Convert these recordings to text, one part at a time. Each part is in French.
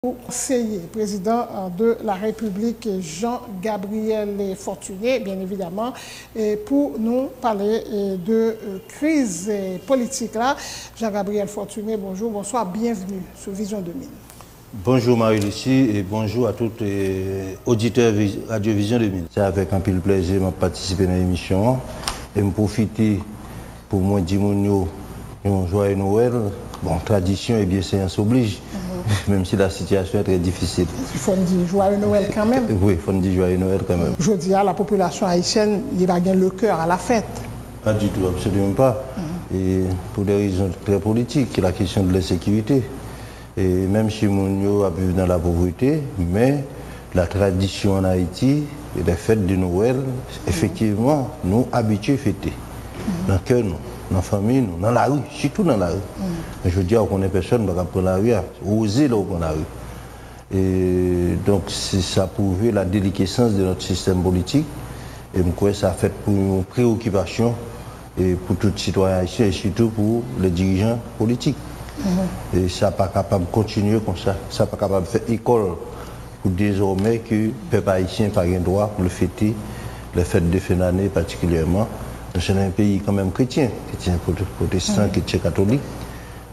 Conseiller, président de la République, Jean-Gabriel Fortuné, bien évidemment, pour nous parler de crise politique là. Jean-Gabriel Fortuné, bonjour, bonsoir, bienvenue sur Vision 2000. Bonjour Marie-Lucie et bonjour à tous les auditeurs Radio Vision 2000. C'est avec un peu de plaisir de participer à l'émission et me profiter pour moi dire un joyeux Noël. Bon, tradition et bien séance oblige, même si la situation est très difficile. Il faut dire joyeux Noël quand même. Oui, il faut dire joyeux Noël quand même. Je dis à la population haïtienne, il va gagner le cœur à la fête. Pas du tout, absolument pas. Et pour des raisons très politiques, la question de l'insécurité. Et même si Mounio a vécu dans la pauvreté, mais la tradition en Haïti et les fêtes de Noël, effectivement, nous habitués à fêter. Dans le cœur, nous. Dans la famille, nous, dans la rue, surtout dans la rue. Je veux dire, on connaît personne qui va prendre la rue, oser là prendre la rue. Et donc, ça a prouvé la déliquescence de notre système politique. Et je crois que ça a fait pour une préoccupation et pour tout citoyen haïtien et surtout pour les dirigeants politiques. Et ça n'est pas capable de continuer comme ça. Ça n'est pas capable de faire école pour désormais que le peuple haïtien n'a pas le droit pour le fêter, les fêtes de fin d'année particulièrement. C'est un pays quand même chrétien protestant, chrétien catholique.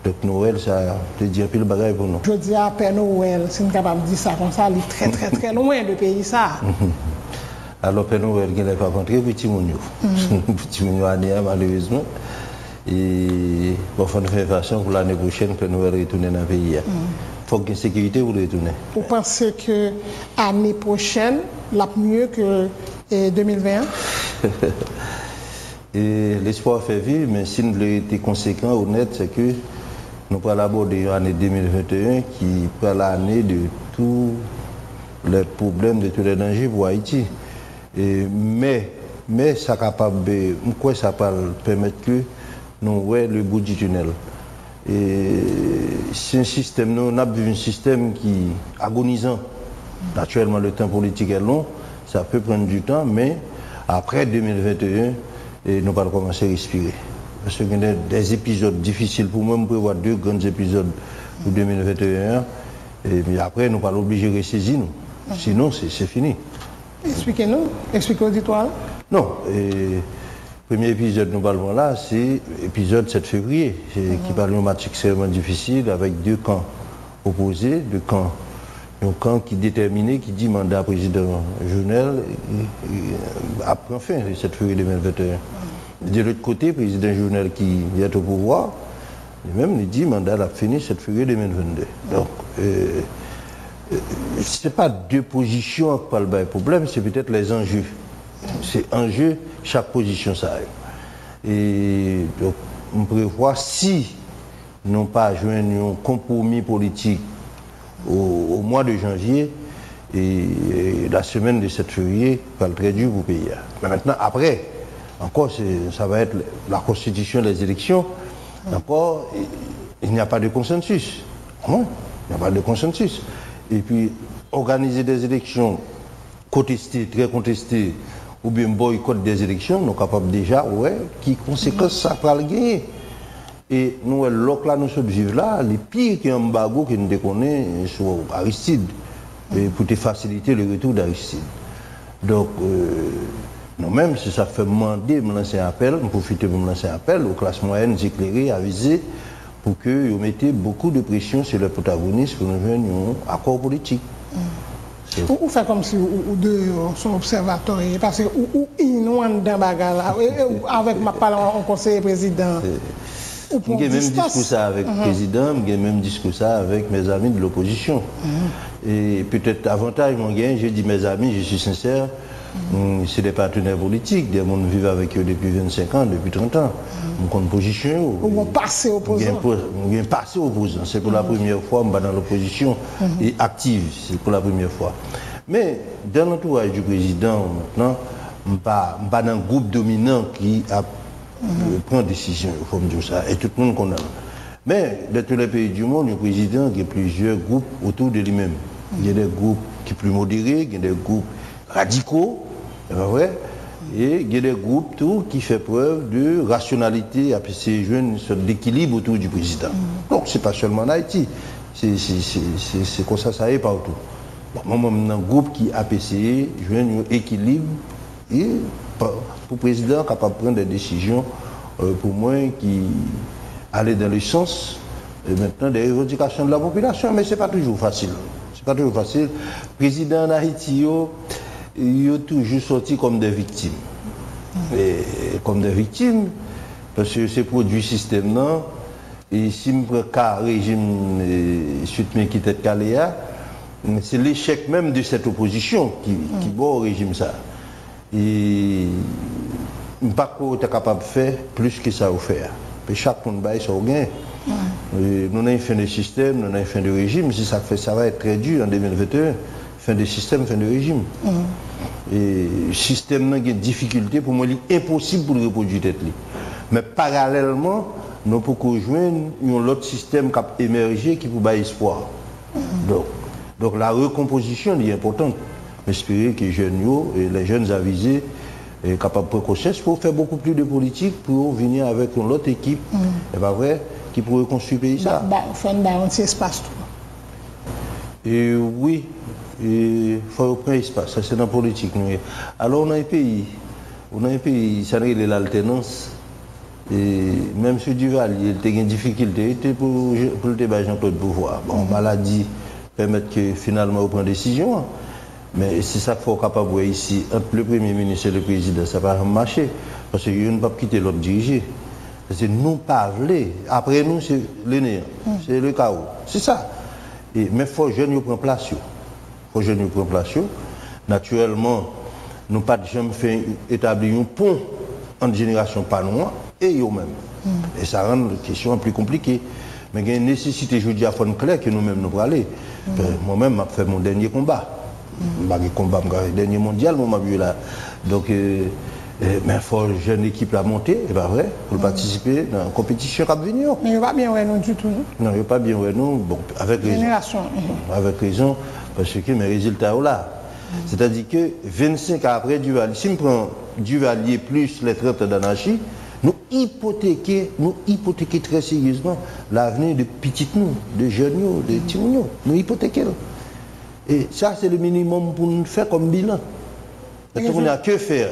Donc Noël, ça te dit un peu le bagage pour nous. Je dis à Père Noël, si nous sommes capables de dire ça comme ça, il est très très très loin de pays ça. Alors Père Noël, il n'est pas rentré, petit mounio. Petit mounio malheureusement. Et bon, il faut faire façon pour l'année prochaine que Noël retourne dans le pays. Il faut qu'il y ait sécurité pour retourner. Vous pensez que l'année prochaine, la mieux que 2021? Et l'espoir fait vivre, mais si nous voulons être conséquents, honnêtes, c'est que nous allons aborder l'année 2021 qui est l'année de tous les problèmes, de tous les dangers pour Haïti. Mais ça capable, quoi ça peut permettre que nous voyons le bout du tunnel. C'est un système, nous avons un système qui est agonisant. Naturellement, le temps politique est long, ça peut prendre du temps, mais après 2021, et nous allons commencer à respirer. Parce qu'il y a des épisodes difficiles pour moi, je prévois 2 grands épisodes pour 2021. Et puis après, nous allons obliger de ressaisir nous. Sinon, c'est fini. Expliquez-nous, expliquez l'auditoire. Non, le premier épisode nous parlons là, c'est l'épisode 7 février, qui parle d'une match extrêmement difficile avec 2 camps opposés, 2 camps. Un camp qui est déterminé, qui dit mandat président Jovenel après fin le 7 février 2021. De l'autre côté, président Jovenel qui est au pouvoir, lui-même il dit mandat a fini 7 février 2022. Donc, ce n'est pas 2 positions qui parlent de problème, c'est peut-être les enjeux. C'est enjeu, chaque position ça a. Et donc, on prévoit si nous n'avons pas joint un compromis politique au mois de janvier et la semaine de 7 février va être très dur pour le pays. Mais maintenant, après, encore, ça va être la constitution des élections. Encore, il n'y a pas de consensus. Non, il n'y a pas de consensus. Et puis, organiser des élections contestées, très contestées, ou bien boycott des élections, nous sommes capables déjà, qui conséquences ça va le gagner. Et nous, là, nous sommes vivre là, les pires qui embargo que nous déconnons sur Aristide, pour te faciliter le retour d'Aristide. Donc, nous-mêmes, si ça fait demander, me lancer un appel, me profiter pour me lancer un appel aux classes moyennes éclairées, avisées, pour qu'ils mettent beaucoup de pression sur les protagonistes pour nous faire un accord politique. Ou fait comme si ou deux sont observateurs, parce que ou ils nous ont dans bagarre avec ma parole en conseiller président. J'ai même discuté ça avec le président, j'ai même discuté ça avec mes amis de l'opposition. Et peut-être avantage, j'ai dit mes amis, je suis sincère, c'est des partenaires politiques, des gens qui vivent avec eux depuis 25 ans, depuis 30 ans. Nous avons une position. Ou passé opposant. Nous passé opposant. C'est pour la première fois, je suis dans l'opposition et active, c'est pour la première fois. Mais dans l'entourage du président, maintenant, je ne suis pas dans un groupe dominant qui a prend décision, il faut me dire ça, et tout le monde condamne. Mais dans tous les pays du monde, le président il y a plusieurs groupes autour de lui-même. Il y a des groupes qui sont plus modérés, il y a des groupes radicaux, c'est vrai, et il y a des groupes tout, qui font preuve de rationalité, c'est une sorte d'équilibre autour du président. Donc ce n'est pas seulement en Haïti, C'est comme ça est partout. Bon, moi, dans un groupe qui a essayé de jouer un équilibre et pour le président capable de prendre des décisions pour moi qui allaient dans le sens maintenant des revendications de la population, mais ce n'est pas toujours facile. C'est pas toujours facile. Le président en Haïti, il a toujours sorti comme des victimes. Et comme des victimes, parce que c'est produit système non. Et si je prends le régime soutenu qui était calé, c'est l'échec même de cette opposition qui bat au régime ça. Et je ne sais pas quoi est capable de faire plus que ça à faire. Et chaque monde baille son gain. Nous avons fin de système, nous avons fin de régime. Si ça fait, ça va être très dur en 2021. Fin de système, fin de régime. Et le système a des difficultés, pour moi, il est impossible pour le reproduire. Mais parallèlement, nous pouvons rejoindre un autre système qui a émergé qui peut avoir espoir. Donc la recomposition est importante. J'espère que les jeunes et les jeunes avisés sont capables de prendre conscience pour faire beaucoup plus de politique, pour venir avec une autre équipe, et pas vrai, qui pourrait construire le pays. Ça. Faut un petit espace. Et oui. Il faut prendre espace, ça c'est dans la politique. Alors on a un pays, ça n'est l'alternance. Et même sur Duval, il y a une difficulté pour le débat Jean-Claude pouvoir. Bon, maladie permet que finalement on prend des décisions. Mais c'est ça qu'il faut capable de voir ici, entre le Premier ministre et le Président, ça va marcher. Parce qu'il ne peut pas quitter l'autre dirigé. C'est nous parler. Après nous, c'est le néant. C'est le chaos. C'est ça. Mais il faut que les jeunes prennent place. Faut que nous prenions place. Naturellement, nous n'avons jamais fait établir un pont entre génération pas noire et eux-mêmes. Et ça rend la question plus compliquée. Mais il y a une nécessité, je dis à fond clair que nous-mêmes nous allons aller. Moi-même, j'ai fait mon dernier combat. Mon dernier mondial, moi, là. Donc, mais il faut que jeune équipe la monter, c'est pas vrai, pour participer dans la compétition qui va venir. Mais il ne va pas bien ouais nous du tout. Non, il ne va pas bien ouais nous. Bon, avec raison. Génération. Avec raison. Parce que mes résultats sont là. C'est-à-dire que 25 ans après Duvalier, si on prend Duvalier plus les traites d'anarchie, nous hypothéquons très sérieusement l'avenir de petites nous, de jeunes nous, de petits nous. Nous hypothéquons. Et ça, c'est le minimum pour nous faire comme bilan. Donc, on a que faire.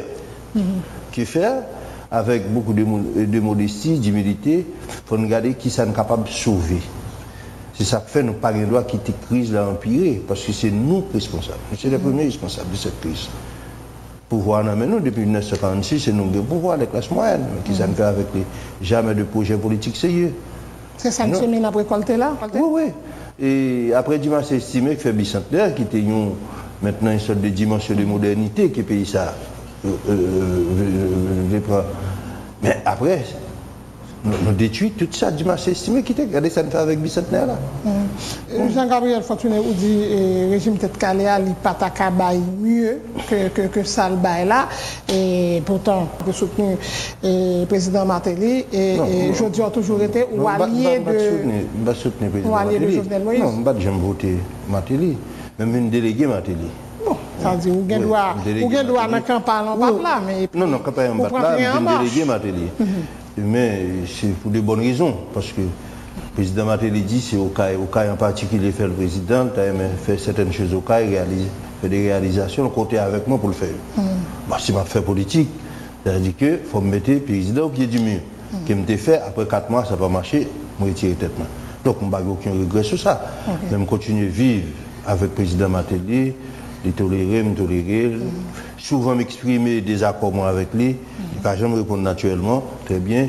Que faire avec beaucoup de modestie, d'humilité, pour nous regarder qui sont capables de sauver. C'est ça qui fait que nous pas le droit quitter la crise là empirer, parce que c'est nous responsables. C'est les premiers responsables de cette crise. Pouvoir nous depuis 1946, c'est nous le pouvoir, les classes moyennes, qui s'en fait avec jamais de projet politique sérieux. C'est ça que M. a récolté là? Oui. Et après dimanche estimé que fait bicentenaire, qui était maintenant une sorte de dimension de modernité que le pays ça mais après, nous détruisons tout ça dimanche estimé qui était. Regardez ça nous fait avec bicentenaire là. Jean-Gabriel Fortuné vous dit le régime tête calé il pas mieux que ça le bail là. Et pourtant, vous soutenu le président Martelly et aujourd'hui a toujours été ou allié de. Soutenir le président Martelly. Non, je ne vais pas voter Martelly, même une déléguée Martelly. Bon, ça veut dire ou bien doit dans la campagne en bas là, mais. Non, campagne en bas là, une déléguée Martelly. Mais c'est pour de bonnes raisons, parce que le président Martelly dit c'est au cas en particulier fait le président, tu as fait certaines choses au cas, fait des réalisations, comptez avec moi pour le faire. Bah, si je fais politique, c'est-à-dire qu'il faut me mettre le président au pied du mur. Qui me fait, après 4 mois, ça n'a pas marché, je retire tête. Donc, je n'ai aucun regret sur ça. Je vais continuer à vivre avec le président Martelly, me tolérer, souvent m'exprimer des accords avec lui, quand je me réponds naturellement, très bien,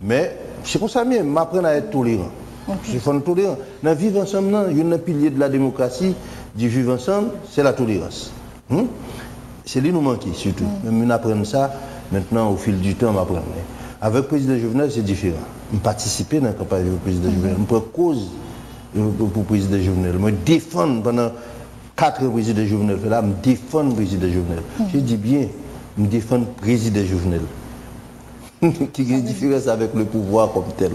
mais c'est pour ça que je m'apprends à être tolérant. Je suis tolérant. Dans vivre ensemble, il y a un pilier de la démocratie, du vivre ensemble, c'est la tolérance. C'est lui qui nous manque surtout. Même apprendre ça, maintenant au fil du temps, on apprend. Avec le président Jovenel, c'est différent. Je participer dans la campagne du président Jovenel. Je prends cause pour le président Jovenel. Je défends pendant 4 présidents Jovenel. Là, je défends le président Jovenel. Je dis bien, je défends le président Jovenel. Qui a une différence avec le pouvoir comme tel.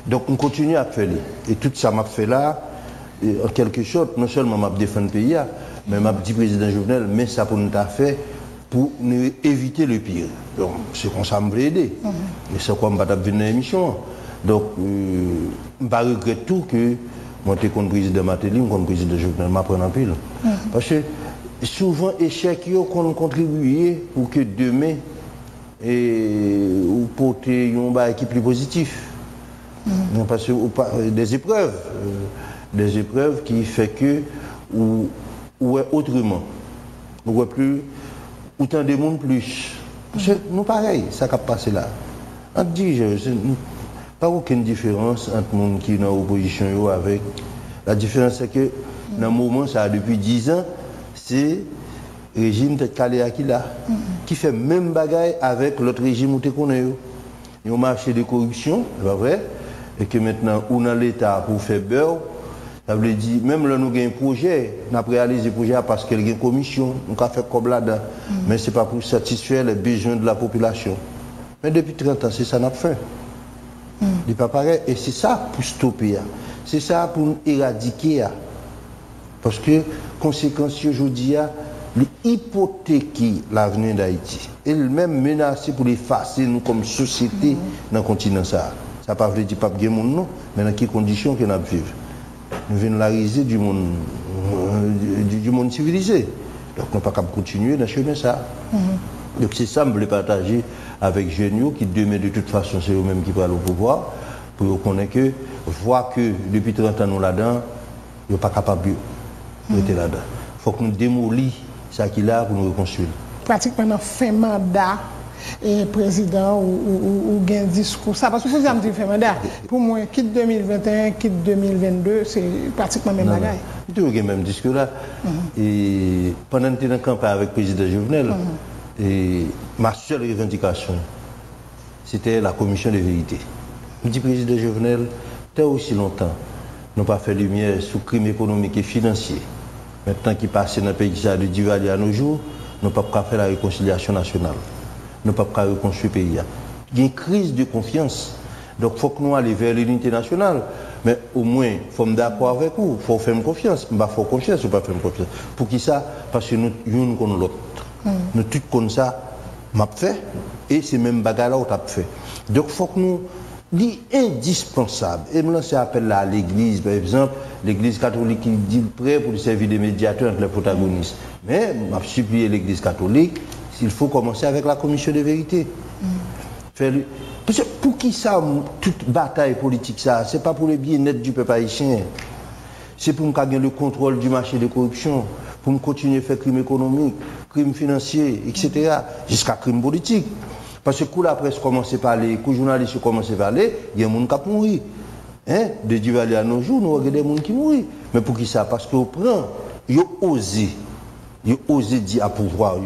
Donc, on continue à faire. Et tout ça m'a fait là, en quelque sorte, non seulement m'a défendu le pays, mais m'a dit président Jovenel, mais ça pour nous faire pour nous éviter le pire. Donc, c'est comme ça que je veux aider. Et c'est comme je vais venir dans l'émission. Donc, je regrette tout que Moi, je suis contre le président Matélim, contre le président Jovenel, je m'apprends en pile. Parce que souvent, échec, ils ont contribué pour que demain, ou porter un bail qui est plus positif. Parce que des épreuves qui fait que, ou est autrement, ou est plus, autant de monde plus. Parce que nous, pareil, ça qui a passé là. On dit, pas aucune différence entre les gens qui sont dans l'opposition avec. La différence, c'est que dans le moment, ça a depuis 10 ans, c'est le régime de Kaléa qui fait même bagaille avec l'autre régime où tu connais. Il y a un marché de corruption, c'est vrai, et que maintenant, on a l'État pour faire beurre. Ça veut dire, même là, nous avons un projet, on a réalisé le projet parce qu'il y a une commission, on a fait comme là-dedans. Mais ce n'est pas pour satisfaire les besoins de la population. Mais depuis 30 ans, c'est ça qu'on a fait. C'est pas pareil. Et c'est ça pour stopper. C'est ça pour éradiquer. Parce que, conséquence aujourd'hui, l'hypothéquer l'avenir d'Haïti. Et même menacé pour effacer nous comme société dans le continent. Ça ne veut pas dire pas de monde, non, mais dans quelles conditions qu'on a vivre. Nous venons la risée du monde civilisé. Donc on ne peut pas continuer dans chemin ça. Donc c'est ça que je voulais partager avec Genio, qui demain de toute façon c'est eux-mêmes qui parlent au pouvoir, pour qu'on ait que, voir que depuis 30 ans nous là-dedans, ils ne sont pas capables de rester là-dedans. Il faut que nous démolissions ça qu'il a pour nous reconstruire. Pratiquement dans fin mandat, et président ou gain discours. Ça, parce que vous avez dit fin mandat. Pour moi, quitte 2021, quitte 2022, c'est pratiquement même bagaille. Tu as le même discours là. Et pendant que tu es en campagne avec le président Jovenel, et ma seule revendication, c'était la commission de vérité. Je dis, président Jovenel, tu as aussi longtemps, nous n'avons pas fait lumière sur le crime économique et financier. Maintenant qu'il passe dans le pays de Duvalier à nos jours, nous n'avons pas faire la réconciliation nationale. Nous ne pouvons pas reconstruire le pays. Il y a une crise de confiance. Donc il faut que nous allions vers l'unité nationale. Mais au moins, il faut me d'accord avec vous. Il faut faire confiance. Il faut confiance ou pas faire confiance. Pour qui ça? Parce que nous, nous connaissons l'autre. Nous tous comme ça, m'a fait. Et c'est même bagarre là où tu as fait. Donc il faut que nous... C'est indispensable. Et me lancer appel là à l'église, par exemple, l'église catholique qui dit prêt pour servir de médiateur entre les protagonistes. Mais je supplie l'église catholique, il faut commencer avec la commission de vérité. Parce que pour qui ça, toute bataille politique, ça, c'est pas pour le bien-être du peuple haïtien. C'est pour nous gagner le contrôle du marché de corruption, pour nous continuer à faire crime économique, crime financier, etc., jusqu'à crime politique. Parce que quand la presse commence à parler, quand les journalistes commencent à parler, il y a des gens qui mourent. Hein? De Duvalier à nos jours, nous regardons des gens qui mourent. Mais pour qui ça? Parce qu'on prend, ils ont osé dire à pouvoir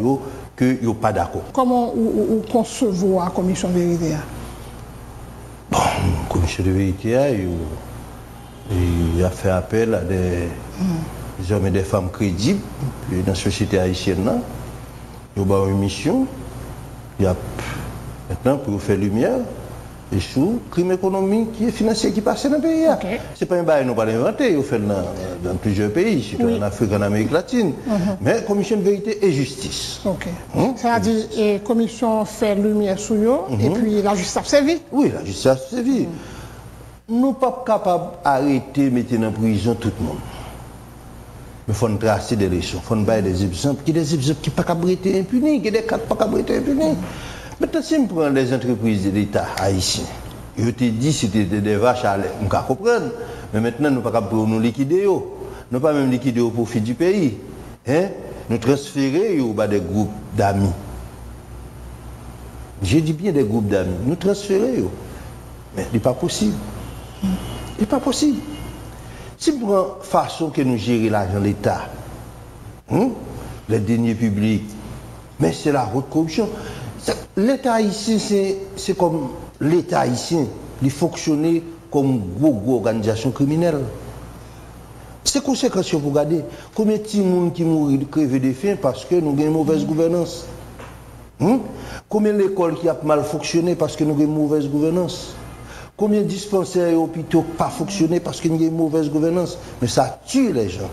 qu'ils ne sont pas d'accord. Comment vous concevez la commission de vérité? Bon, la commission de vérité, il a fait appel à des hommes et des femmes crédibles dans la société haïtienne. Il y a une mission. Il y a maintenant pour faire lumière et sur le crime économique et financier qui passe dans le pays. Ce n'est pas un bail nous pas inventé, il fait dans plusieurs pays, surtout en Afrique, en Amérique latine. Mais commission de vérité et justice. C'est-à-dire la commission fait lumière sur eux et puis la justice a servi. Oui, la justice a servi. Nous ne sommes pas capables d'arrêter de mettre en prison tout le monde. Mais il faut tracer des leçons, il faut faire des exemples, qui des exemples qui ne sont pas capables d'être impunis, qui des cas qui ne sont pas capables d'être impunis. Maintenant, si on prend les entreprises de l'État haïtien, je te dis que c'était des vaches à lait, on peut comprendre. Mais maintenant, nous ne sommes pas capables de nous liquider. Nous ne sommes pas même liquider au profit du pays. Nous transférer des groupes d'amis. J'ai dit bien des groupes d'amis. Nous transférer. Mais ce n'est pas possible. Ce n'est pas possible. Si on prend la façon que nous gérons l'argent de l'État, les deniers publics, mais c'est la haute corruption. L'État haïtien, c'est comme l'État haïtien, il fonctionne comme une organisation criminelle. C'est conséquence pour regarder combien de gens qui mourent de crever de faim parce que nous avons une mauvaise gouvernance. Combien d'écoles qui ont mal fonctionné parce que nous avons une mauvaise gouvernance. Combien de dispensaires et hôpitaux pas fonctionné parce qu'il y a une mauvaise gouvernance. Mais ça tue les gens.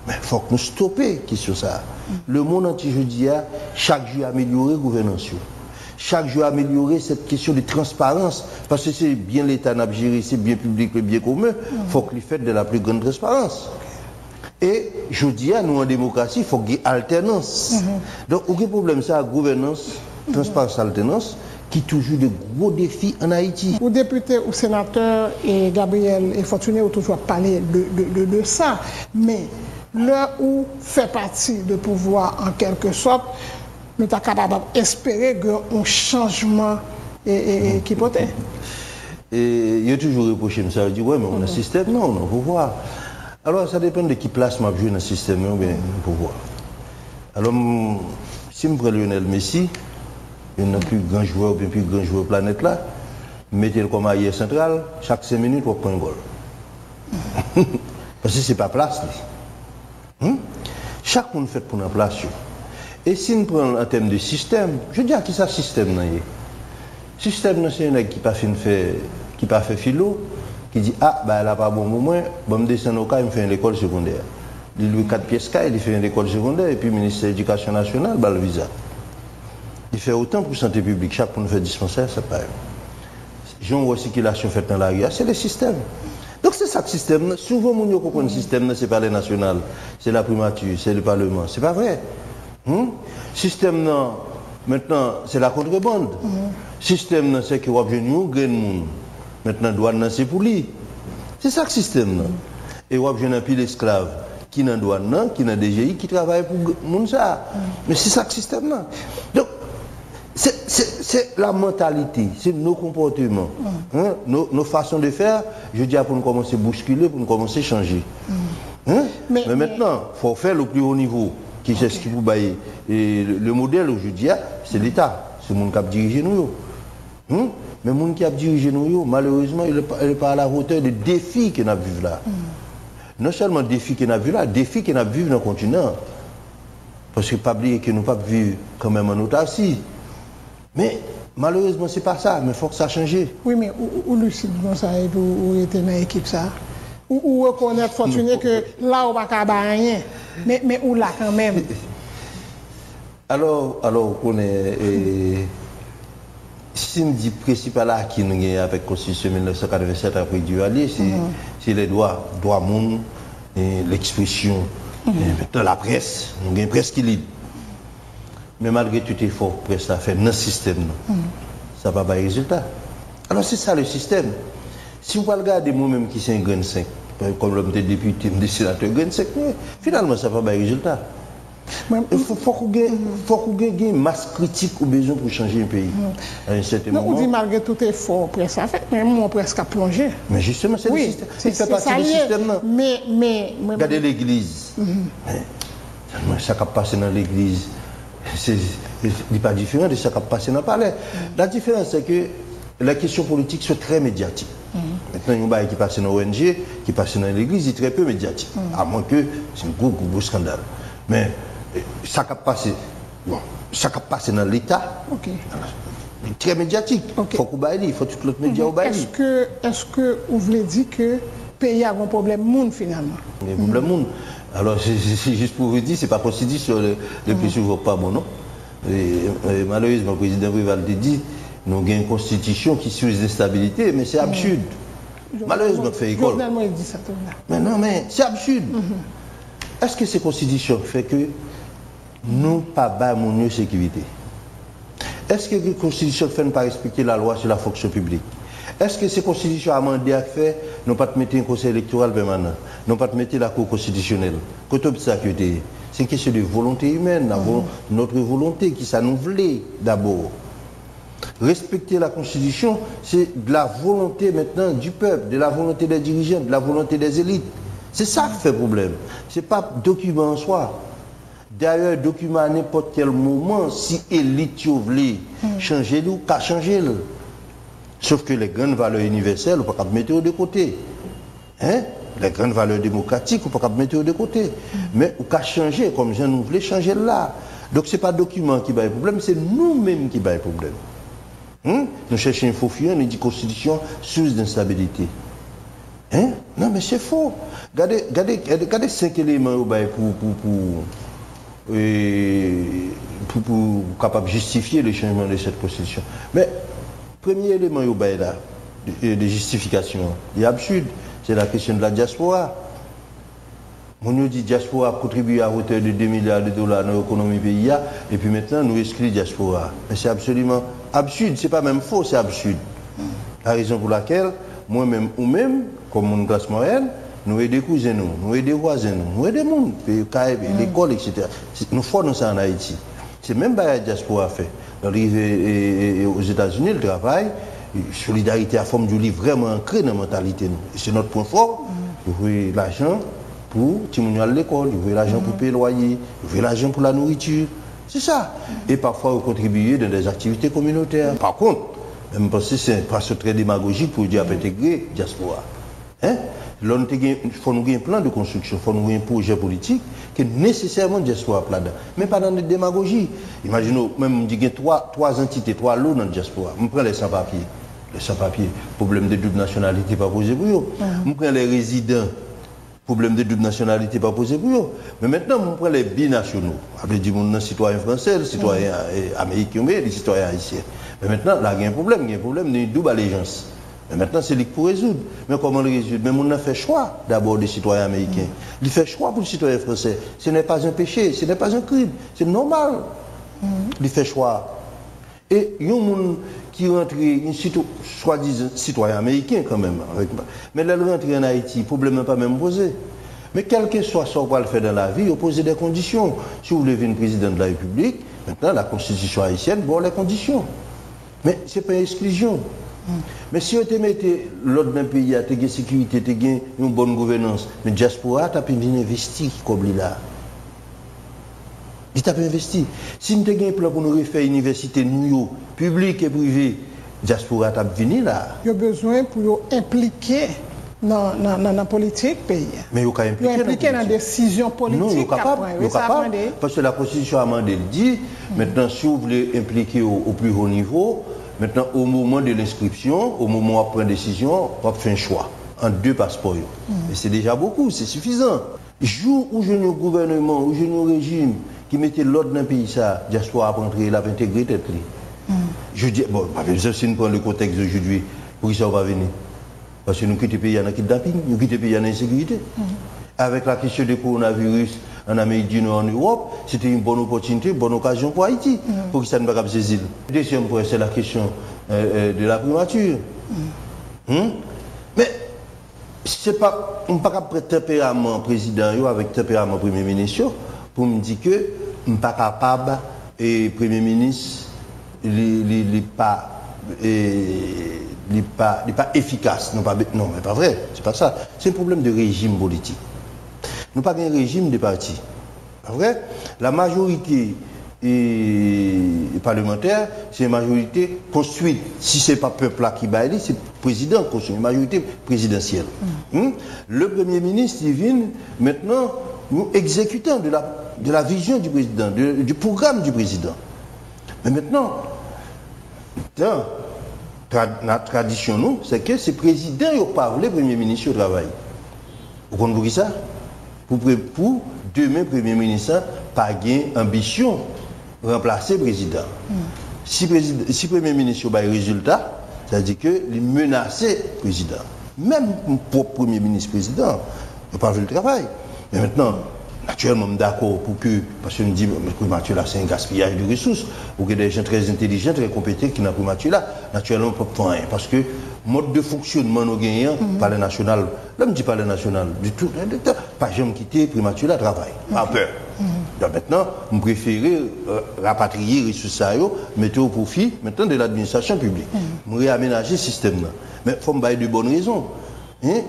Mais il faut que nous stoppions qui sur ça. Le monde entier, je dis, chaque jour améliorer la gouvernance. chaque jour améliorer cette question de transparence, parce que c'est bien l'État n'a géré, c'est bien public, le bien commun, il faut qu'il fasse de la plus grande transparence. Et je dis à nous en démocratie, il faut qu'il y ait alternance. Donc, aucun problème, ça, gouvernance, transparence, alternance, qui toujours de gros défis en Haïti. Aux députés, aux sénateurs, et Gabriel et Fortuné ont toujours parlé de ça, mais l'heure où fait partie de pouvoir en quelque sorte, nous sommes capables d'espérer un changement qui peut être. Et il y a toujours reproché, ça veut dire, ouais, mais on a un système, non, on a un pouvoir. Alors, ça dépend de qui place m'a joué dans le système, ou bien le pouvoir. Alors, si je prends Lionel Messi, il y a un plus grand joueur, ou bien plus grand joueur de la planète là, mettez-le comme arrière central, chaque 5 minutes, on prend un goal. Parce que ce n'est pas place. Chaque monde fait pour une place. Et si on prend en termes de système, je dis à qui ça système là. Système c'est un qui pas fait philo, qui dit ah bah elle a pas bon moment, bon me descendre au cas, il me fait une école secondaire. Il lui 4 pièces il fait une école secondaire et puis le ministère de l'Éducation nationale bah le visa. Il fait autant pour santé publique, chaque monde fait dispensaire, c'est pas. J'ai une circulation faite dans la rue, c'est le système. Donc c'est ça le système. Souvent, on comprend le système, ce n'est pas le national, c'est la primature, c'est le Parlement. Ce n'est pas vrai. Système, maintenant, c'est la contrebande. Système, c'est que vous avez un grain de monde. Maintenant, douane, c'est pour lui. C'est ça le système. Et vous avez un pile d'esclaves qui sont dans douane, qui sont dans DGI, qui travaillent pour le monde. Mais c'est ça le système. Donc, c'est la mentalité, c'est nos comportements, nos façons de faire. Je dis pour nous commencer à bousculer, pour nous commencer à changer. Mais maintenant, il faut faire le plus haut niveau, qui c'est ce qui vous baille. Et le modèle aujourd'hui, c'est l'État, c'est le monde qui a dirigé nous. Mais le monde qui a dirigé nous, malheureusement, il n'est pas à la hauteur des défis qu'on a vus là. Non seulement des défis qu'on a vus là, défis qu'on a vus dans le continent. Parce que pas oublier que nous ne pouvons pas vivre quand même en autarcie. Mais malheureusement, ce n'est pas ça, mais il faut que ça change. Oui, mais où Lucide Gonçalves, où était dans l'équipe ça? Où reconnaître Fortuné que là, on ne va pas rien, mais où là quand même? Alors on est. Si on dit principal acquis avec la Constitution 1987 après du allié, c'est les droits monde, l'expression, maintenant la presse, on a une presse qui libre. Mais malgré tout effort presse à faire dans le système, ça ne va pas de résultat. Alors c'est ça le système. Si vous regardez moi-même qui c'est un grain de 5, comme l'homme des députés, des sénateurs, grain de 5, finalement ça ne va pas de résultat. Il faut qu'on ait une masse critique ou besoin pour changer un pays. À un certain moment. On dit malgré tout effort, presse à faire, même moi presque à plonger. Mais justement, c'est le système. Il fait partie du système. Regardez l'église. Ça qui a passé dans l'église, il n'est pas différent de ça qui a passé dans le palais. La différence, c'est que la question politique soit très médiatique. Maintenant, il y a un qui passe dans l'ONG, qui passe dans l'église, il est très peu médiatique. À moins que c'est un gros scandale. Mais ça qui a passé, ça qui a passé dans l'État, très médiatique. Il faut qu'on baille, il faut tout l'autre média au baille. Est-ce que vous voulez dire que le pays a un problème monde finalement? Un problème monde. Alors, c'est juste pour vous dire, ce n'est pas constitution le plus souvent pas bon, non? Et malheureusement, le président Rivaldi dit, nous avons une constitution qui suit l'instabilité, mais c'est absurde. Malheureusement, fait école. Mais non, mais c'est absurde. Est-ce que cette constitution fait que nous pas bas mon sécurité? Est-ce que la constitution fait ne pas respecter la loi sur la fonction publique? Est-ce que cette constitution a demandé à faire, non pas de mettre un conseil électoral permanent, non pas de mettre la cour constitutionnelle? C'est une question de volonté humaine, notre volonté qui ça nous voulait d'abord. Respecter la constitution, c'est de la volonté maintenant du peuple, de la volonté des dirigeants, de la volonté des élites. C'est ça qui fait problème. Ce n'est pas document en soi. D'ailleurs, document à n'importe quel moment, si l'élite voulait changer, ou qu'à changer. Sauf que les grandes valeurs universelles, on ne peut pas mettre de côté. Les grandes valeurs démocratiques, on ne peut pas mettre de côté. Mais on peut changer, comme je nous voulais changer là. Donc ce n'est pas le document qui va le problème, c'est nous-mêmes qui va le problème. Nous cherchons une faux fuyant, nous disons constitution source d'instabilité. Non, mais c'est faux. Regardez 5 éléments pour pour capable de justifier le changement de cette constitution. Mais, premier élément de justification, il est absurde, c'est la question de la diaspora. On nous dit que la diaspora a contribué à hauteur de 2 milliards de dollars dans l'économie pays, et puis maintenant nous excluons la diaspora. Mais c'est absolument absurde, c'est pas même faux, c'est absurde. La raison pour laquelle, moi-même ou même, comme mon classe moyenne, nous aidons des cousins, nous aidons des voisins, nous aidons des monde, l'école, etc. Nous faisons ça en Haïti. C'est même pas la diaspora fait. L'arrivée aux États-Unis, le travail, solidarité à forme du livre vraiment ancré dans la mentalité. C'est notre point fort. Vous voyez l'argent pour Timounial à l'école, vous voyez l'argent pour payer le loyer, vous voyez l'argent pour la nourriture. C'est ça. Et parfois, vous contribuez dans des activités communautaires. Par contre, même parce que c'est pas très démagogique pour dire intégrer la diaspora. Hein? Il faut nous avoir un plan de construction, il faut nous avoir un projet politique qui est nécessairement diaspora là-dedans. Mais pas dans la démagogie. Imaginez, même on dit qu'il y a trois entités, 3 lots dans la diaspora. On prend les sans-papiers. Les sans-papiers, problème de double nationalité pas posé pour eux. On prend les résidents, problème de double nationalité pas posé pour eux. Mais maintenant, on prend les binationaux. Après, les citoyens français, les citoyens américains, les citoyens haïtiens. Mais maintenant, là, il y a un problème de double allégeance. Mais maintenant, c'est lui pour résoudre. Mais comment le résoudre? Mais on a fait choix d'abord des citoyens américains. Il fait choix pour les citoyens français. Ce n'est pas un péché, ce n'est pas un crime. C'est normal. Il fait choix. Et il y a un monde qui rentre, soi-disant citoyen américain quand même. Mais là, il rentre en Haïti, le problème n'est pas même posé. Mais quel que soit ce qu'on va le faire dans la vie, il pose des conditions. Si vous voulez être président de la République, maintenant, la constitution haïtienne, bon, les conditions. Mais ce n'est pas une exclusion. Mais si vous mettez l'autre d'un pays, tu as une sécurité, tu as une bonne gouvernance, mais la diaspora, tu as pu investir comme il a. Il t'a pu investir. Si nous avons un plan pour nous refaire l'université publique et privée, la diaspora t'a venu là. Il y a besoin pour impliquer dans la politique pays. Mais il y a impliquer dans la décision politique. Non, il est capable. Parce que la Constitution a demandé, elle dit, maintenant, si vous voulez impliquer au plus haut niveau, maintenant, au moment de l'inscription, au moment où on prend une décision, on fait un choix en 2 passeports. Et c'est déjà beaucoup, c'est suffisant. Jour où j'ai un gouvernement, où j'ai un régime qui mettait l'ordre dans le pays, ça, la diaspora a rentré, il a intégré tête. Je dis, bon, si nous prenons le contexte d'aujourd'hui, pour qui ça va venir? Parce que nous quittons le pays en kidnapping, nous quittons le pays en insécurité. Avec la question du coronavirus en Amérique du Nord, en Europe, c'était une bonne opportunité, une bonne occasion pour Haïti, pour que ça ne va pas saisir. Le deuxième point, c'est la question de la primature. Mais, c'est pas, on ne peut pas prendre tempérament président avec tempérament premier ministre pour me dire que je ne suis pas capable et premier ministre n'est pas efficace. Non, mais pas vrai, c'est pas ça. C'est un problème de régime politique. Nous n'avons pas un régime de partis. Pas vrai? La majorité parlementaire, c'est une majorité construite. Si ce n'est pas le peuple là qui baille, c'est le président qui construit, une majorité présidentielle. Le Premier ministre, il vient maintenant nous exécutant de la vision du président, du programme du président. Mais maintenant, dans la tradition, nous, c'est que c'est le président qui parle, le Premier ministre au travail. Vous comprenez ça? Pour demain, le Premier ministre n'a pas ambition de remplacer le président. Si le Premier ministre a un résultat, c'est-à-dire qu'il menace le président. Même pour le Premier ministre président, il n'a pas vu le travail. Mais maintenant, naturellement, je suis d'accord pour que, parce que je me dis que Mathieu là, c'est un gaspillage de ressources, pour que des gens très intelligents, très compétents qui n'ont pas Mathieu là, naturellement, on ne peut pas rien. Parce que le mode de fonctionnement nous gagnons par le national, là, je ne dis pas le national, du tout, pas jamais quitter Mathieu là, travail, pas peur. Donc maintenant, je préfère rapatrier les ressources, mettre au profit maintenant de l'administration publique. Je réaménager le système là. Mais il faut me donner de bonnes raisons.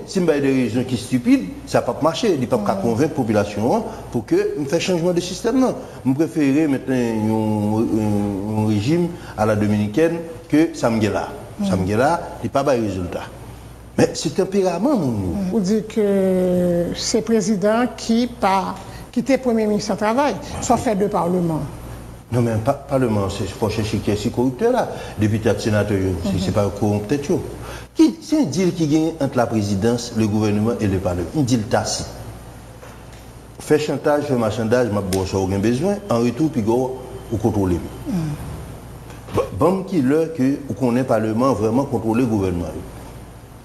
Si je ai des raisons qui sont stupides, ça ne va pas marcher. Il ne peut pas convaincre la population pour que je fasse changement de système. Je préfère maintenant un régime à la dominicaine que Samguela. Samguela n'est pas de résultat. Mais c'est tempérament. Vous dites que c'est le président qui était Premier ministre au travail, soit fait de Parlement. Non, mais pas Parlement, c'est pour chercher qui est si corrupteur là. Député, sénateur, c'est pas corrupteur. C'est un deal qui gagne entre la présidence, le gouvernement et le Parlement. Un deal tacite. Faire chantage, faire marchandage, je n'ai aucun besoin. En retour, puis ou contrôler. Bon, qui l'heure que vous connaissez le Parlement vraiment contrôler le gouvernement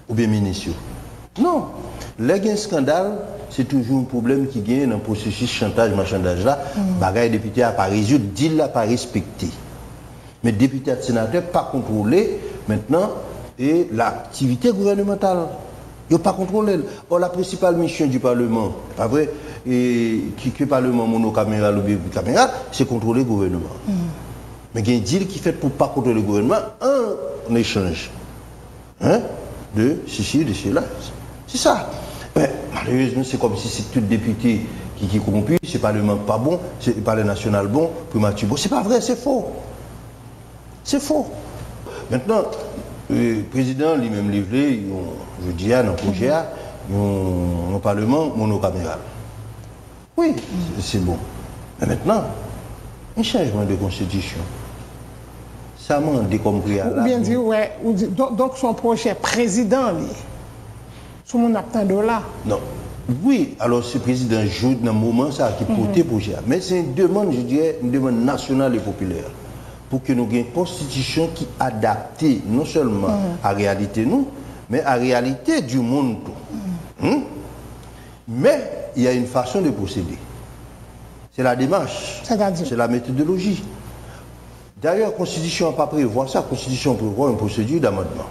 ou bien ministre. Non. Les scandales, c'est toujours un problème qui gagne dans le processus chantage, marchandage là. Bagaille député à pas résoudre, deal là pas respecté. Mais député et sénateur pas contrôler maintenant et l'activité gouvernementale. Ils n'ont pas contrôlé. Or, la principale mission du Parlement, après, et qui le Parlement monocaméral ou bicaméral, c'est contrôler le gouvernement. Mais il y a un deal qui fait pour ne pas contrôler le gouvernement en échange. Hein? De ceci, de cela. C'est ça. Mais malheureusement, c'est comme si c'est tout député qui est corrompu, c'est le Parlement pas bon, c'est le Parlement national bon, primature bon. C'est pas vrai, c'est faux. C'est faux. Maintenant, le président lui-même livré, je dis dans le projet, un Parlement monocaméral. Oui, c'est bon. Mais maintenant, un changement de constitution, ça m'a décompris à la. Ou bien dire, ouais, donc son projet président, sous mon attendant là. Non. Oui, alors ce président joue dans un moment ça qui porte le projet. Mais c'est une demande, je dirais, une demande nationale et populaire. Pour que nous ayons une constitution qui est adaptée non seulement à la réalité nous, mais à la réalité du monde. Mais il y a une façon de procéder. C'est la démarche, c'est la méthodologie. D'ailleurs, la Constitution n'a pas prévu ça, la Constitution prévoit une procédure d'amendement.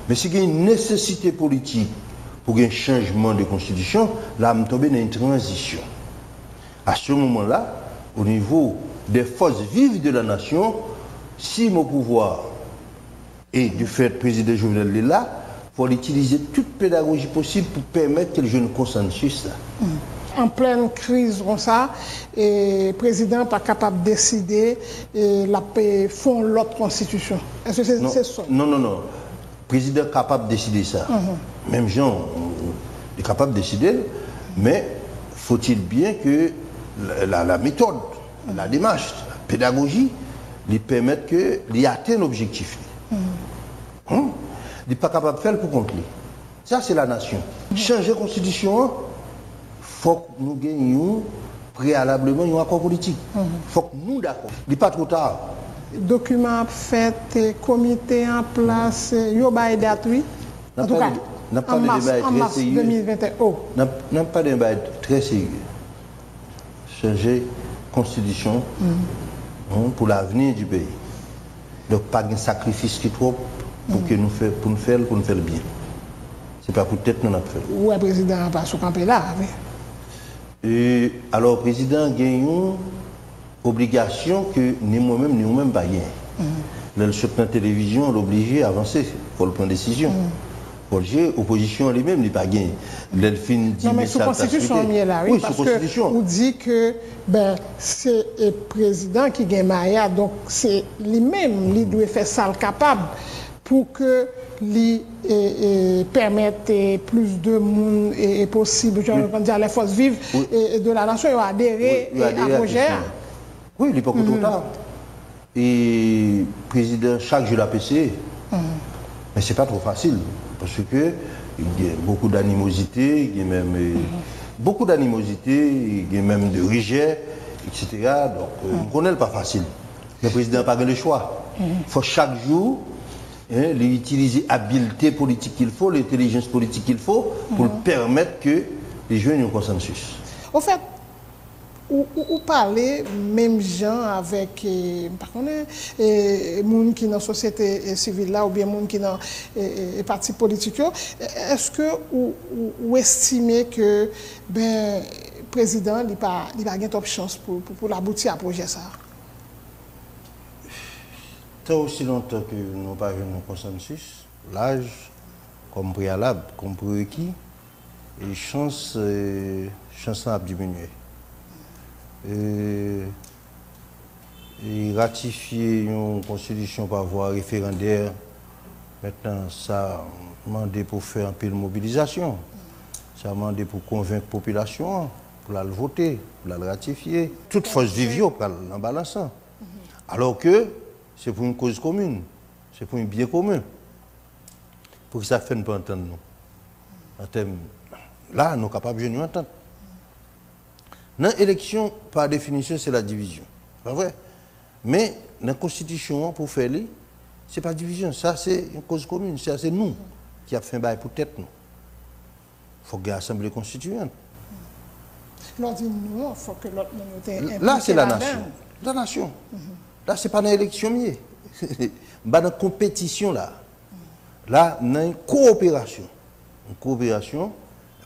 Mais s'il y a une nécessité politique pour un changement de Constitution, là, on tombe dans une transition. À ce moment-là, au niveau des forces vives de la nation, si mon pouvoir et du fait le président Jovenel est là, il faut utiliser toute pédagogie possible pour permettre que le jeune consensus. En pleine crise comme ça, et le président n'est pas capable de décider et la font l'autre constitution. Est-ce que c'est ça? Non. Le président est capable de décider ça. Même gens est capable de décider, mais faut-il bien que la méthode, la démarche, la pédagogie, lui permettent qu'il atteigne l'objectif. Il n'est pas capable de faire pour contre lui. Ça, c'est la nation. Changer la constitution, il faut que nous gagnions préalablement un accord politique. Il faut que nous d'accord. Il n'est pas trop tard. Document fait, comité en place, il y a des dates, oui. En tout cas, en mars 2021. N'a pas de débat très sérieux. Changer la constitution pour l'avenir du pays. Donc, pas de sacrifice qui trop pour que nous faire bien. Ce n'est pas pour tête nous avons fait. Ou le président n'a pas campé là. Et alors, le président a une obligation que ni moi-même, ni nous-mêmes, pas gagné. Le chef de la télévision l'obligé à avancer pour prendre décision. L'opposition elle-même n'est pas gagné. Non, mais sous la Constitution, on est là, oui, parce qu'on dit que c'est le président qui gagne Maya, donc c'est lui-même qui doit faire ça capable pour que lui permette plus de monde possible, les forces vives de la nation à adhérer à projet. Oui, il n'est pas trop tard. Et le président, chaque jour, l'a PC. Mais ce n'est pas trop facile. Parce que il y a beaucoup d'animosité, il y a même beaucoup d'animosité, il y a même de rejet, etc. Donc, on connaît pas facile. Le président n'a pas le choix. Il faut chaque jour utiliser l'habileté politique qu'il faut, l'intelligence politique qu'il faut, pour permettre que les jeunes aient un consensus. Au fait, ou parler même gens avec par contre monde qui dans société civile là ou bien monde qui dans parti politique, est-ce que ou estimez que président il pas gain top chance pour aboutir à projet ça? Tant aussi longtemps que nous n'avons pas eu un consensus, l'âge comme préalable, comme prérequis, et chance a diminué. Et ratifier une constitution par voie référendaire, maintenant ça demande pour faire un peu de mobilisation, ça demande pour convaincre la population, pour la voter, pour la ratifier. Toute force vive pour en balançant. Alors que c'est pour une cause commune, c'est pour un bien commun. Pour que ça ne pas entendre nous. En termes, là, nous sommes capables de nous entendre. Dans l'élection, par définition, c'est la division. Pas vrai? Mais la Constitution, pour faire ce n'est pas division, ça c'est une cause commune, ça c'est nous qui avons fait un bail pour tête nous. Il faut qu'il y ait une assemblée constituante. L'on dit nous, il faut que l'autre minorité. Là, c'est la nation. La nation. Là, ce n'est pas dans l'élection, dans la compétition là. Là, on a une coopération. Une coopération,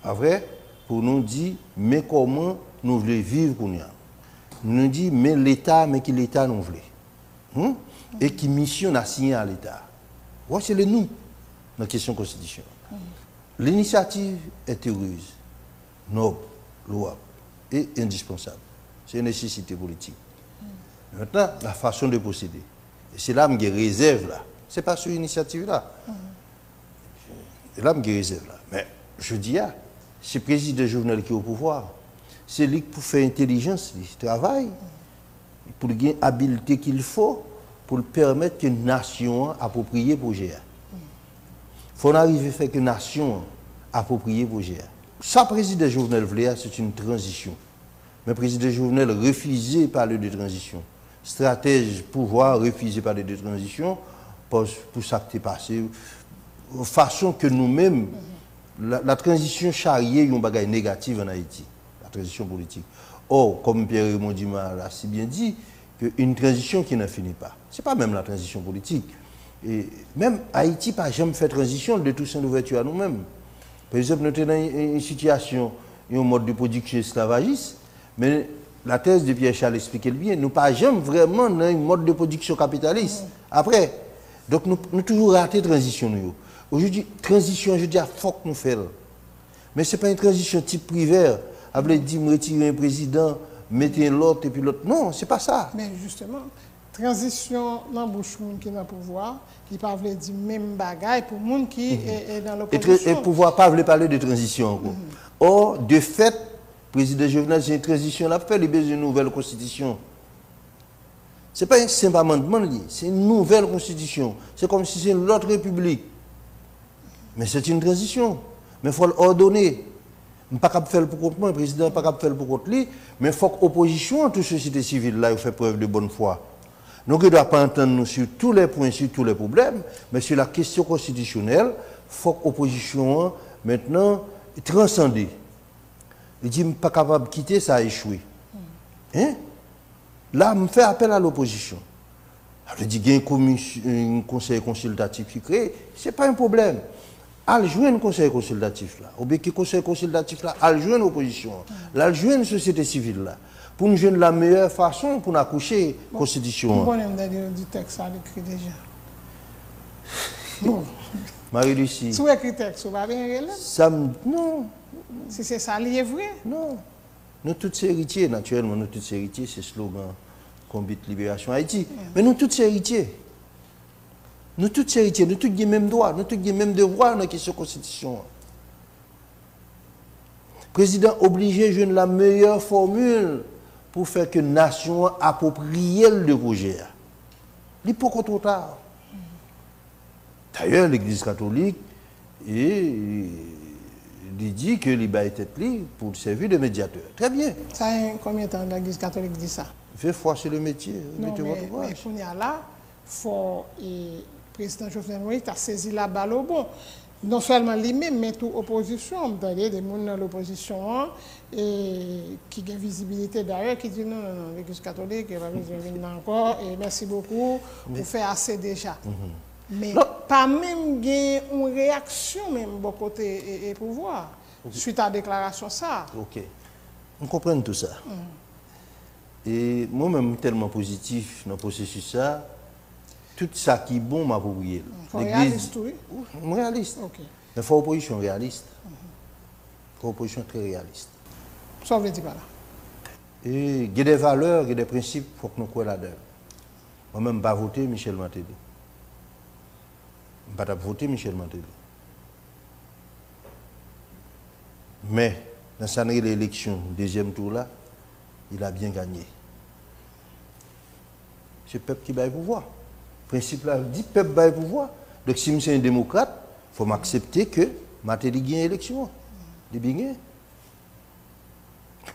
pas vrai, pour nous dire, mais comment nous voulons vivre pour nous. Nous dit, mais l'État, mais qui l'État nous voulons. Et qui mission a signé à l'État. Ouais, c'est le nous, dans la question constitutionnelle. L'initiative est heureuse, noble, louable et indispensable. C'est une nécessité politique. Maintenant, la façon de procéder. Et c'est là que je réserve là. Ce n'est pas sur l'initiative là. C'est là que je réserve là. Mais je dis, c'est le président Jovenel qui est au pouvoir. C'est lui qui faire intelligence, il travaille, pour gagner l'habileté qu'il faut pour permettre qu'une nation appropriée pour gérer. Il faut arriver à faire qu'une nation appropriée pour gérer. Ça, président Jovenel voulait, c'est une transition. Mais le président Jovenel refusait de parler de transition. Stratège, pouvoir, refuser de parler de transition pour ça qui est passé. De façon que nous-mêmes, la transition charriée est une bagaille négative en Haïti, la transition politique. Or, comme Pierre-Raymond Dima l'a si bien dit, une transition qui ne finit pas. Ce n'est pas même la transition politique. Et même Haïti n'a jamais fait transition de tout son ouverture à nous-mêmes. Par exemple, nous sommes dans une situation, un mode de production esclavagiste, mais la thèse de Pierre Charles expliquait bien, nous pas jamais vraiment dans un mode de production capitaliste. Après, donc nous toujours raté la transition. Aujourd'hui, transition, je dis, il faut que nous fassions. Mais ce n'est pas une transition type privé. Après, dit, me retirer un président, mettez l'autre et puis l'autre. Non, ce n'est pas ça. Mais justement, transition dans la bouche qui est dans le pouvoir, qui ne parle pas dire même bagaille pour les gens qui est dans l'opposition. Et le pouvoir ne parle pas parler de transition. Or, de fait, le président Jovenel, c'est une transition, il a fait une nouvelle constitution. Ce n'est pas un simple amendement, c'est une nouvelle constitution. C'est comme si c'est l'autre république. Mais c'est une transition. Mais il faut l'ordonner. Je ne peux pas faire pour contre moi, le président ne peut pas faire pour contre lui, mais il faut que l'opposition, toute société civile, là, fait preuve de bonne foi. Donc, il ne doit pas entendre nous sur tous les points, sur tous les problèmes, mais sur la question constitutionnelle, il faut que l'opposition, maintenant, transcende. Il dit, je ne suis pas capable de quitter, ça a échoué. Hein? Là, je fais appel à l'opposition. Je dis qu'il y a un conseil consultatif qui crée, ce n'est pas un problème. Elle joue un conseil consultatif là, ou bien que conseil consultatif là, elle joue une opposition, là, elle joue une société civile là, pour nous jouer la meilleure façon pour nous accoucher la constitution. Bon, on a du texte à l'écrit déjà. Bon. Marie-Lucie. Si vous écrivez le texte, vous va bien relève? Ça me... Non. Si c'est ça, il est vrai? Non. Nous tous héritiers, naturellement, nous tous héritiers, c'est le slogan Combat Libération Haïti. Mais nous tous héritiers. Nous tous héritiers, nous tous les mêmes droits, nous tous les mêmes devoirs dans la question de la Constitution. Le président obligé de jouer la meilleure formule pour faire que la nation approprie le projet. Il n'est pas trop tard. D'ailleurs, l'Église catholique dit que l'IBA est tête libre pour servir de médiateur. Très bien. Ça a combien de temps l'Église catholique dit ça? Faites foi sur le métier. Non, mais pour là, il faut... Le président Jovenel Moïse a saisi la balle au bon. Non seulement lui-même, mais toute opposition. Vous avez des gens dans l'opposition qui ont une visibilité d'ailleurs, qui disent non, l'Église catholique, elle va venir encore, et merci beaucoup, vous faites assez déjà. Mais pas même une réaction, même, de côté et pouvoir, suite à la déclaration ça. Ok. On comprend tout ça. Et moi-même, tellement positif dans le processus ça, tout ça qui est bon m'a approprié. Réaliste, oui. Réaliste. Okay. Mais il faut une opposition réaliste. Il faut une opposition très réaliste. Ça veut dire pas là. Et il y a des valeurs, il y a des principes, il faut que nous croyons là-dedans. Moi-même, je ne vais pas voter Michel Martelly. Je ne vais pas voter Michel Martelly. Mais, dans l'élection, deuxième tour là, il a bien gagné. C'est le peuple qui va le pouvoir. Le principe là dit peuple va le pouvoir. Donc si je suis un démocrate, il faut m'accepter que Martelly gagne l'élection. Il bien gagné.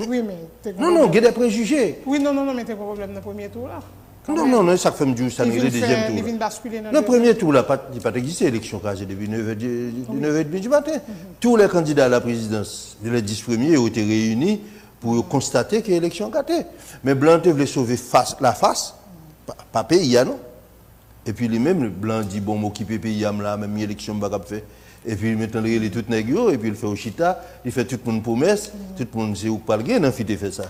Oui, mais... Non, il y a des préjugés. Oui, non, mais tu as un problème dans le premier tour là. Non, ça fait du ça le deuxième tour. Le premier tour, là, il n'a pas existé l'élection casée depuis 9h30 du matin. Tous les candidats à la présidence, les 10 premiers, ont été réunis pour constater qu'il y a élection casée. Mais Blanc voulait sauver la face, pas pays, non. Et puis lui-même, Blanc dit, bon, m'occuper pays, là, même l'élection, pas fait. Et puis maintenant, il est tout négro, et puis il fait au chita, il fait tout le monde promesse, tout le monde sait où pas le gain, il fait ça.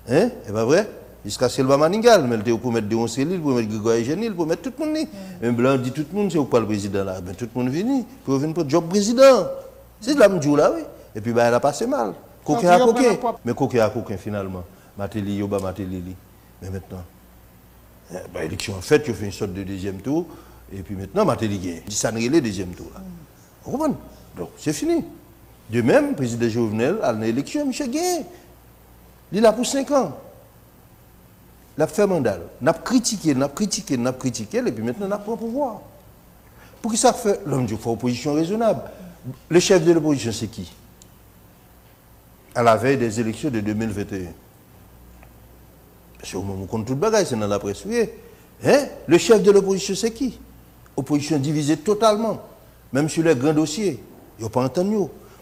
Hein? C'est pas vrai? Jusqu'à ce qu'il va Maningal, mais il pour mettre Déon Célil, pour mettre Grégoire Génil, pour mettre tout le monde. Un Blanc dit tout le monde, c'est où pas le président là. Ben, tout le monde vient pour venir pour le job président. C'est de la même là, oui. Et puis, ben, elle a passé mal. Coquin à coquin. Mais coquin à coquin, finalement. Matéli, Yoba Matéli. Mais maintenant, ben, l'élection en fait, il fait une sorte de deuxième tour. Et puis maintenant, Matéli gagne. Il s'en est le deuxième tour là. Vous comprenez? Donc, c'est fini. De même, le président Jovenel, à l'élection, Michel Gué. Il a pour 5 ans. Il a fait mandat. Il a critiqué, et puis maintenant, il a pris le pouvoir. Pour qui ça fait? L'homme dit qu'il faut une opposition raisonnable. Le chef de l'opposition, c'est qui? À la veille des élections de 2021. C'est au moment où on compte tout le bagage, c'est dans la presse. Hein? Le chef de l'opposition, c'est qui? Opposition divisée totalement. Même sur les grands dossiers, il n'y a pas entendu.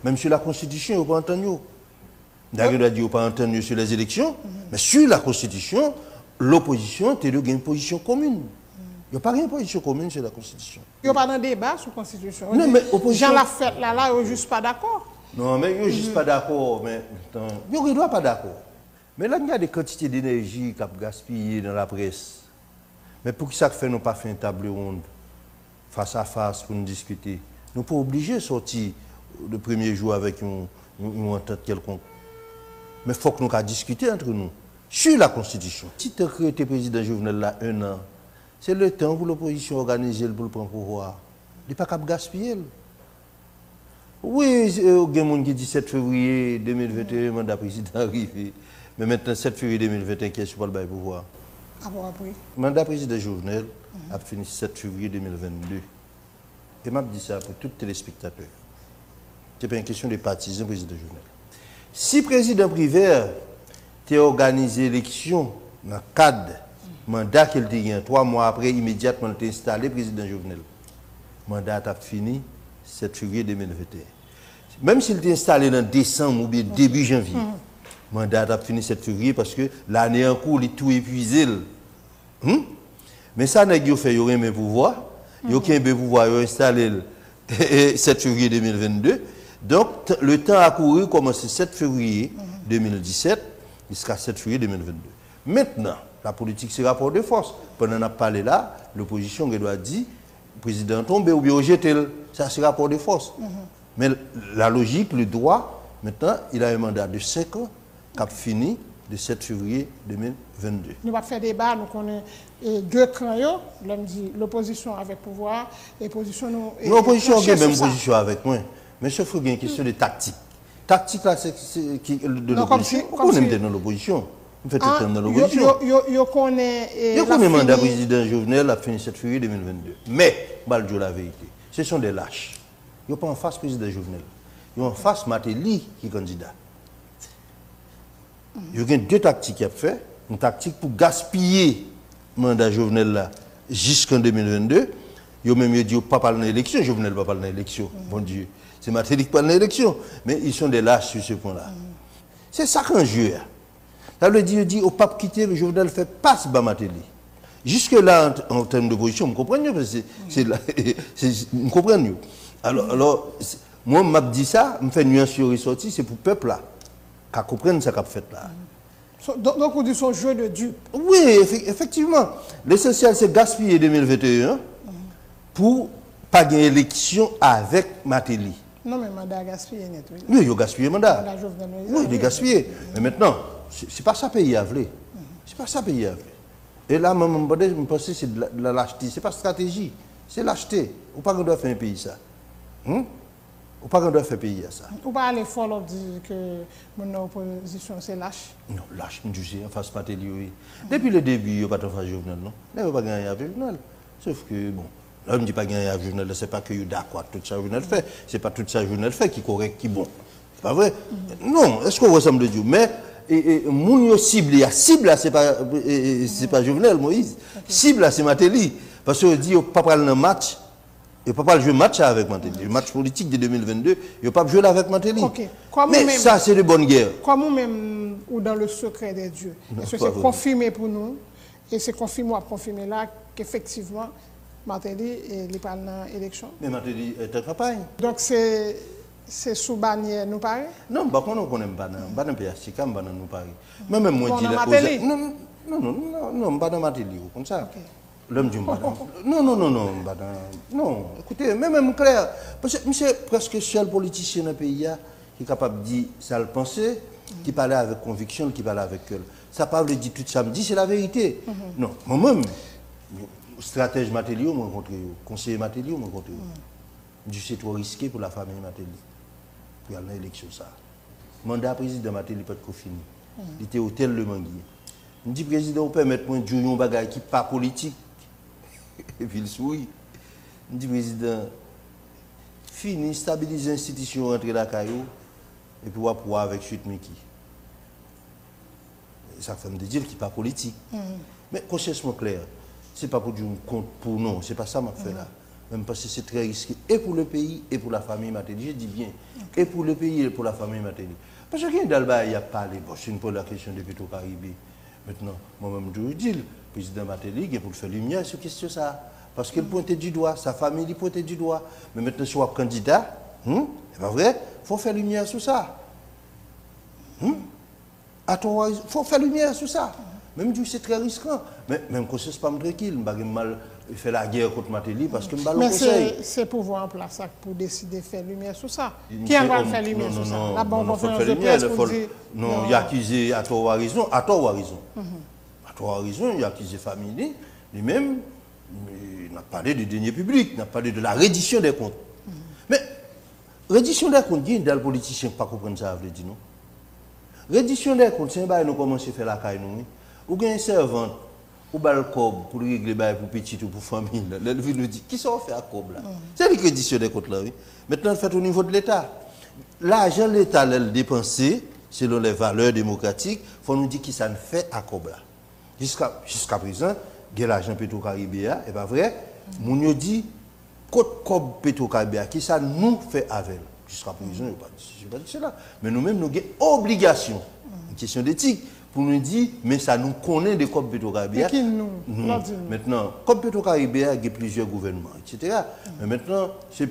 Même sur la Constitution, il n'y a pas entendu. D'ailleurs, il a dit qu'il n'y a pas entendu sur les élections, mais sur la Constitution, l'opposition a une position commune. Il n'y a pas une position commune sur la Constitution. Il n'y a pas de débat sur la Constitution. Non, mais opposition... Jean l'a fait là, ils ne sont juste pas d'accord. Non, mais ils ne sont juste pas d'accord. Mais ils ne sont pas d'accord. Mais là, il y a des quantités d'énergie qui ont gaspillé dans la presse. Mais pour que ça fait, nous pas fait une table ronde face à face pour nous discuter. Nous ne sommes pas obligés de sortir le premier jour avec une entente quelconque. Mais il faut que nous discutions entre nous sur la Constitution. Si tu as créé le président Jovenel là 1 an, c'est le temps pour l'opposition organiser pour le prendre pouvoir. Il n'est pas capable de gaspiller. Oui, il y a des gens qui disent 7 février 2021, le mandat président arrivé. Mais maintenant, 7 février 2021, qui est sur le pouvoir? Après. Le mandat président Jovenel a fini 7 février 2022. Et je dis ça pour tous les téléspectateurs. Ce n'est pas une question de partisans, président Jovenel. Si le président Privert a organisé l'élection dans le cadre du mandat qu'il a gagné, 3 mois après, immédiatement, il a installé le président Jovenel. Le mandat a fini 7 février 2021. Même s'il était installé dans décembre ou bien début janvier, le mandat a fini 7 février parce que l'année en cours, il est tout épuisé. Mais ça, il a fait, il y aurait un pouvoir. Il y a aucun pouvoir, il a installé le 7 février 2022. Donc, le temps a couru, commencé 7 février 2017 jusqu'à 7 février 2022. Maintenant, la politique, c'est rapport de force. Pendant qu'on a parlé là, l'opposition doit dire, le président tombe ou bien rejeté. Ça, c'est rapport de force. Mais la logique, le droit, maintenant, il a un mandat de 5 ans qui a fini le 7 février 2022. Nous va faire débat, nous connaissons deux crayons, l'opposition avec pouvoir et l'opposition nous. L'opposition a même position avec moi. Mais sauf qu'il y a une question de tactique. Tactique là, c'est de l'opposition. On est dans l'opposition. On fait tout le temps dans l'opposition. Yo connaît le mandat président Jovenel a fini 7 février 2022. Mais, baljo la vérité, ce sont des lâches. Ils ne sont pas en face président Jovenel. Ils sont en face Matéli qui est candidat. Il y a 2 tactiques qu'il a fait. Une tactique pour gaspiller le mandat Jovenel là jusqu'en 2022. Il a même dit qu'il ne pas parler dans l'élection. Jovenel ne va pas parler dans l'élection. Bon Dieu. C'est Matéli qui parle dans l'élection. Mais ils sont des lâches sur ce point-là. C'est ça qu'un jeu. Ça veut dire qu'il ne faut pas quitter, mais Jovenel fait passe bas Matéli. Jusque-là, en termes de position, vous comprenez? Vous comprenez? Alors, moi, je me dis ça, je me fais nuance sur les sorties, c'est pour le peuple là, qui comprenne ce qu'il a fait là. Donc, on dit son jeu de dupe. Oui, effectivement. L'essentiel, c'est gaspiller 2021 pour ne pas gagner l'élection avec Matéli. Non, mais le mandat a gaspillé net. Oui, il a gaspillé le mandat. Oui, il a gaspillé. Mais maintenant, ce n'est pas ça pays à voulu. C'est pas ça pays à voulu. Et là, je pense que c'est de la lâcheté. Ce n'est pas stratégie, c'est lâcheté. Ou pas qu'on doit faire un pays ça. Ou pas qu'on doit faire payer à ça. Ou pas aller fort dire que mon opposition c'est lâche. Non, lâche, je dis en face Matéli, oui. Depuis le début, il n'y a pas de face Jovenel, non. Il n'y a pas gagné avec Jovenel. Sauf que, bon, là, on ne dit pas gagner avec Jovenel, ce n'est pas que vous d'accord tout ça Jovenel fait. Ce n'est pas tout ça Jovenel fait qui est correct, qui est bon. C'est pas vrai? Non, est-ce qu'on ressemble de Dieu? Mais moun yo cible, cible là c'est pas Jovenel Moïse. Cible là c'est Matéli parce que dit pas parler dans match, il pas pas jouer match avec Matéli. Le match politique de 2022, il pas jouer avec Matéli. Mais même, ça c'est de bonne guerre. Comment même ou dans le secret des dieux. Est-ce que c'est confirmé pour nous et c'est confirmé là qu'effectivement Matéli il parle dans l'élection. Mais Matéli est en campagne. Donc c'est sous bannière nous paraît? Non, par contre on connaît pas dans PHC comme dans nous paraît. Même moi dis non, pas dans Matéli comme ça. L'homme du non, écoutez, même clair parce que monsieur presque seul politicien dans le pays qui est capable de dire ça le penser, qui parle avec conviction, qui parle avec elle. Ça pas veut dire tout samedi, c'est la vérité. Non, moi-même stratège Matéli, moi rencontré, conseiller Matéli, moi rencontré. C'est trop risqué pour la famille Matéli. Pour aller à l'élection ça. Mandat président Matéli pas de fini. Il était hôtel Le Manguier. Je dis président, permettez moi de jouer un bagage qui pas politique. Et puis il sourit. Je dis président, fini, stabiliser l'institution, rentrer la caillou, et puis pouvoir avec chute Miki. Ça fait me dire qu'il n'est pas politique. Mais conscience clair, ce n'est pas pour dire un compte pour nous, ce n'est pas ça que je fais là. Même parce que c'est très risqué, et pour le pays, et pour la famille Matéli. Je dis bien, et pour le pays, et pour la famille Matéli. Parce que Dalba, il a parlé, bon, c'est une pour la question de Petro-Caribé. Maintenant, moi-même, je vous dis, le président Matéli, il pour faire lumière sur cette question ça. Parce qu'il pointait du doigt, sa famille il pointait du doigt. Mais maintenant, soit candidat, c'est pas vrai, il faut faire lumière sur ça. Il faut faire lumière sur ça. Même si c'est très risquant. Mais même quand c'est pas tranquille, je mal faire la guerre contre Matéli parce que je mais c'est pouvoir en place pour décider de faire lumière sur ça. Qui va faire lumière sur ça? La bonne conférence de presse pour dire... Non, il a accusé à tort ou à raison. À tort ou à raison. À tort ou à raison, il a accusé famille lui-même. Il n'a pas parlé de deniers publics, il n'a pas parlé de la reddition des comptes. Mais reddition des comptes, il y a des politiciens qui ne comprennent pas ça, veut dire non. Reddition des comptes, c'est un bail nous commençons à faire la caille nous. Ou bien une servante, ou bien le cob pour régler les bails pour petit ou pour famille. Elle nous dit, qui s'en fait à cob là? C'est la reddition des comptes là, oui. Maintenant, fait au niveau de l'État. L'argent de l'État, elle dépensé selon les valeurs démocratiques, il faut nous dire qui ça ne fait à cob là. Jusqu'à présent, il y a l'argent Petro-Caribéa, et pas vrai, mon yo dit, côte cob Petro-Caribéa, qui ça nous fait avec. Jusqu'à présent, je ne pas dit cela. Mais nous-mêmes, nous avons obligation, une question d'éthique, pour nous dire, mais ça nous connaît des COP Petro-Caribéa. Qui nous? Maintenant, COP Petro-Caribéa, il y a plusieurs gouvernements, etc. Mais maintenant, c'est.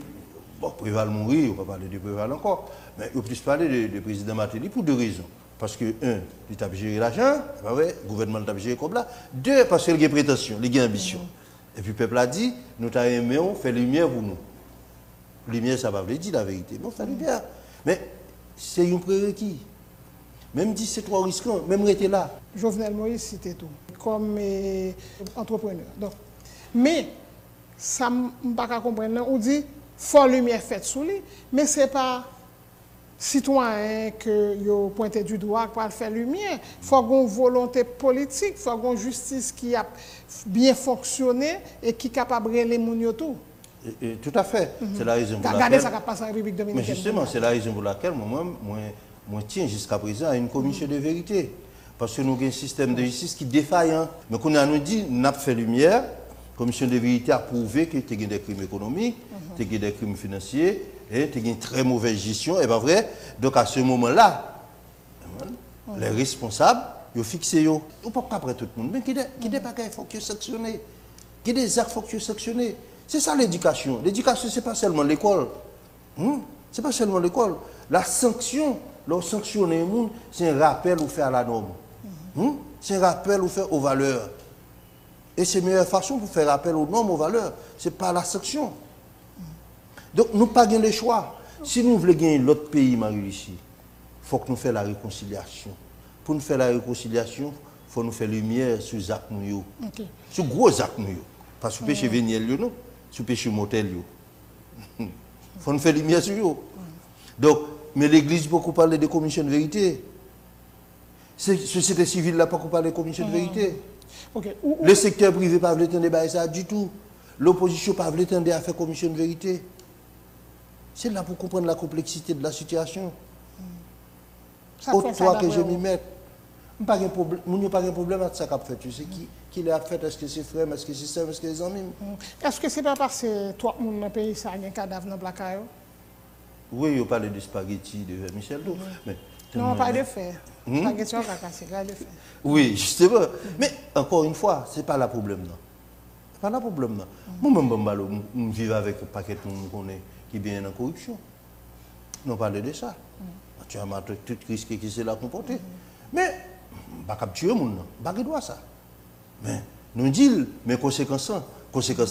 Bon, Préval mourir, on va parler de Préval encore, mais il faut plus parler de président Matéli pour deux raisons. Parce que, un, il a géré l'argent, le gouvernement a géré comme là. Deux, parce qu'il a des prétentions, il a des ambitions. Et puis le peuple a dit, nous t'aimons, fais lumière pour nous. Lumière, ça va vous dire la vérité. Bon, fait lumière. Mais c'est un prérequis. Même si c'est trop risquant, même rester là. Jovenel Moïse, c'était tout. Comme entrepreneur. Donc, mais, ça ne peut pas comprendre. On dit, faut lumière faite sous lui, mais ce n'est pas citoyen que yo pointé du doigt pour faire lumière. Il faut une volonté politique, il faut une justice qui a bien fonctionné et qui est capable de les moun tout. Tout à fait. C'est la raison pour laquelle. Regardez ça qui passe en République dominicaine. Mais justement, c'est la raison pour laquelle moi tiens jusqu'à présent à une commission de vérité. Parce que nous avons un système de justice qui est défaillant. Mais quand on nous dit, nous avons fait lumière, la commission de vérité a prouvé que tu as des crimes économiques, tu as des crimes financiers, et tu as une très mauvaise gestion, et pas vrai. Donc à ce moment-là, les responsables, ils ont fixé. On ne peut pas après tout le monde. Mais qui des bagages faut que sanctionner? Qui des actes faut que sanctionner? C'est ça l'éducation. L'éducation, ce n'est pas seulement l'école. Ce n'est pas seulement l'école. La sanction, lorsque sanctionner le monde, c'est un rappel ou faire la norme. C'est un rappel ou faire aux valeurs. Et c'est la meilleure façon pour faire rappel aux normes, aux valeurs. Ce n'est pas la sanction. Donc, nous n'avons pas le choix. Si nous voulons gagner l'autre pays, Marie-Lucie, il faut que nous fassions la réconciliation. Pour nous faire la réconciliation, il faut nous faire lumière sur les actes nous. Sur gros actes nous. Pas sur le péché véniel, non. Sur le péché mortel. Il faut nous faire lumière sur eux. Donc, mais l'Église beaucoup parler de commission de vérité. La société civile n'a pas parlé de commission de vérité. Le secteur privé pas veut attendre ça du tout. L'opposition pas veut attendre à faire commission de vérité. C'est là pour comprendre la complexité de la situation. Autre fois que je m'y mette. Pas de problème, nous pas de problème avec ça qu'a fait. Tu sais qui l'a fait, est-ce que c'est frère, est-ce que c'est sœur, est-ce que c'est amis? Est-ce que c'est pas parce que toi monde dans le pays ça a un cadavre dans placard? Oui, on parle de spaghetti de Michel Do, mais non, on parle de fer. Spaghetti on va casser, de fer. oui, justement. Mais encore une fois, c'est pas le problème non. C'est pas le problème non. Moi-même je vis avec un paquet de monde connaît qui vient dans la corruption. Nous parlons de ça. Tu as tout risque qui s'est là comporté. Mais pas capturer le monde, pas doit ça. Mais nous disons, mais conséquences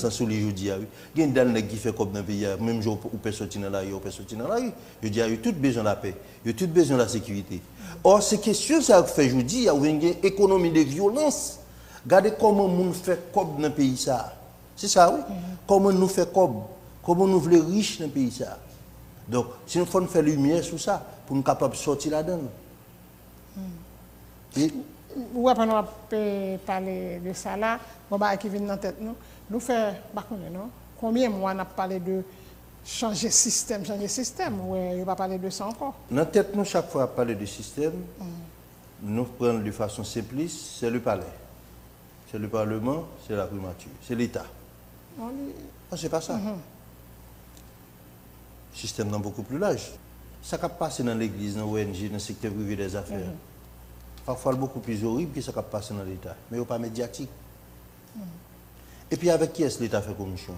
sur les jours d'hier. Il y a des gens qui font comme dans le pays, même jour où personne sortir dans la rue, personne sortir dans la rue. Je dis, il y a tout besoin de la paix, il y a tout besoin de la sécurité. Or, ces questions, ça fait aujourd'hui, il y a une économie de violence. Regardez comment nous fait comme dans le pays ça. C'est ça, oui. Comment nous fait comme, comment nous voulons riches dans le pays ça. Donc, si nous faisons faire lumière sur ça, pour nous capables de sortir là-dedans. Ou après nous parler de ça là, bon bah qui vient dans tête nous fait pas non. Combien de mois on a parlé de changer système ouais, on va parler de ça encore. Dans tête nous chaque fois parler de système, nous prenons de façon simpliste, c'est le palais. C'est le parlement, c'est la primature, c'est l'État. Non, c'est pas ça. Le système est beaucoup plus large. Ça qui passe dans l'église, dans l'ONG, dans le secteur privé des affaires. Parfois beaucoup plus horrible que ce qui passe dans l'État. Mais il n'est pas médiatique. Et puis avec qui est-ce que l'État fait commission?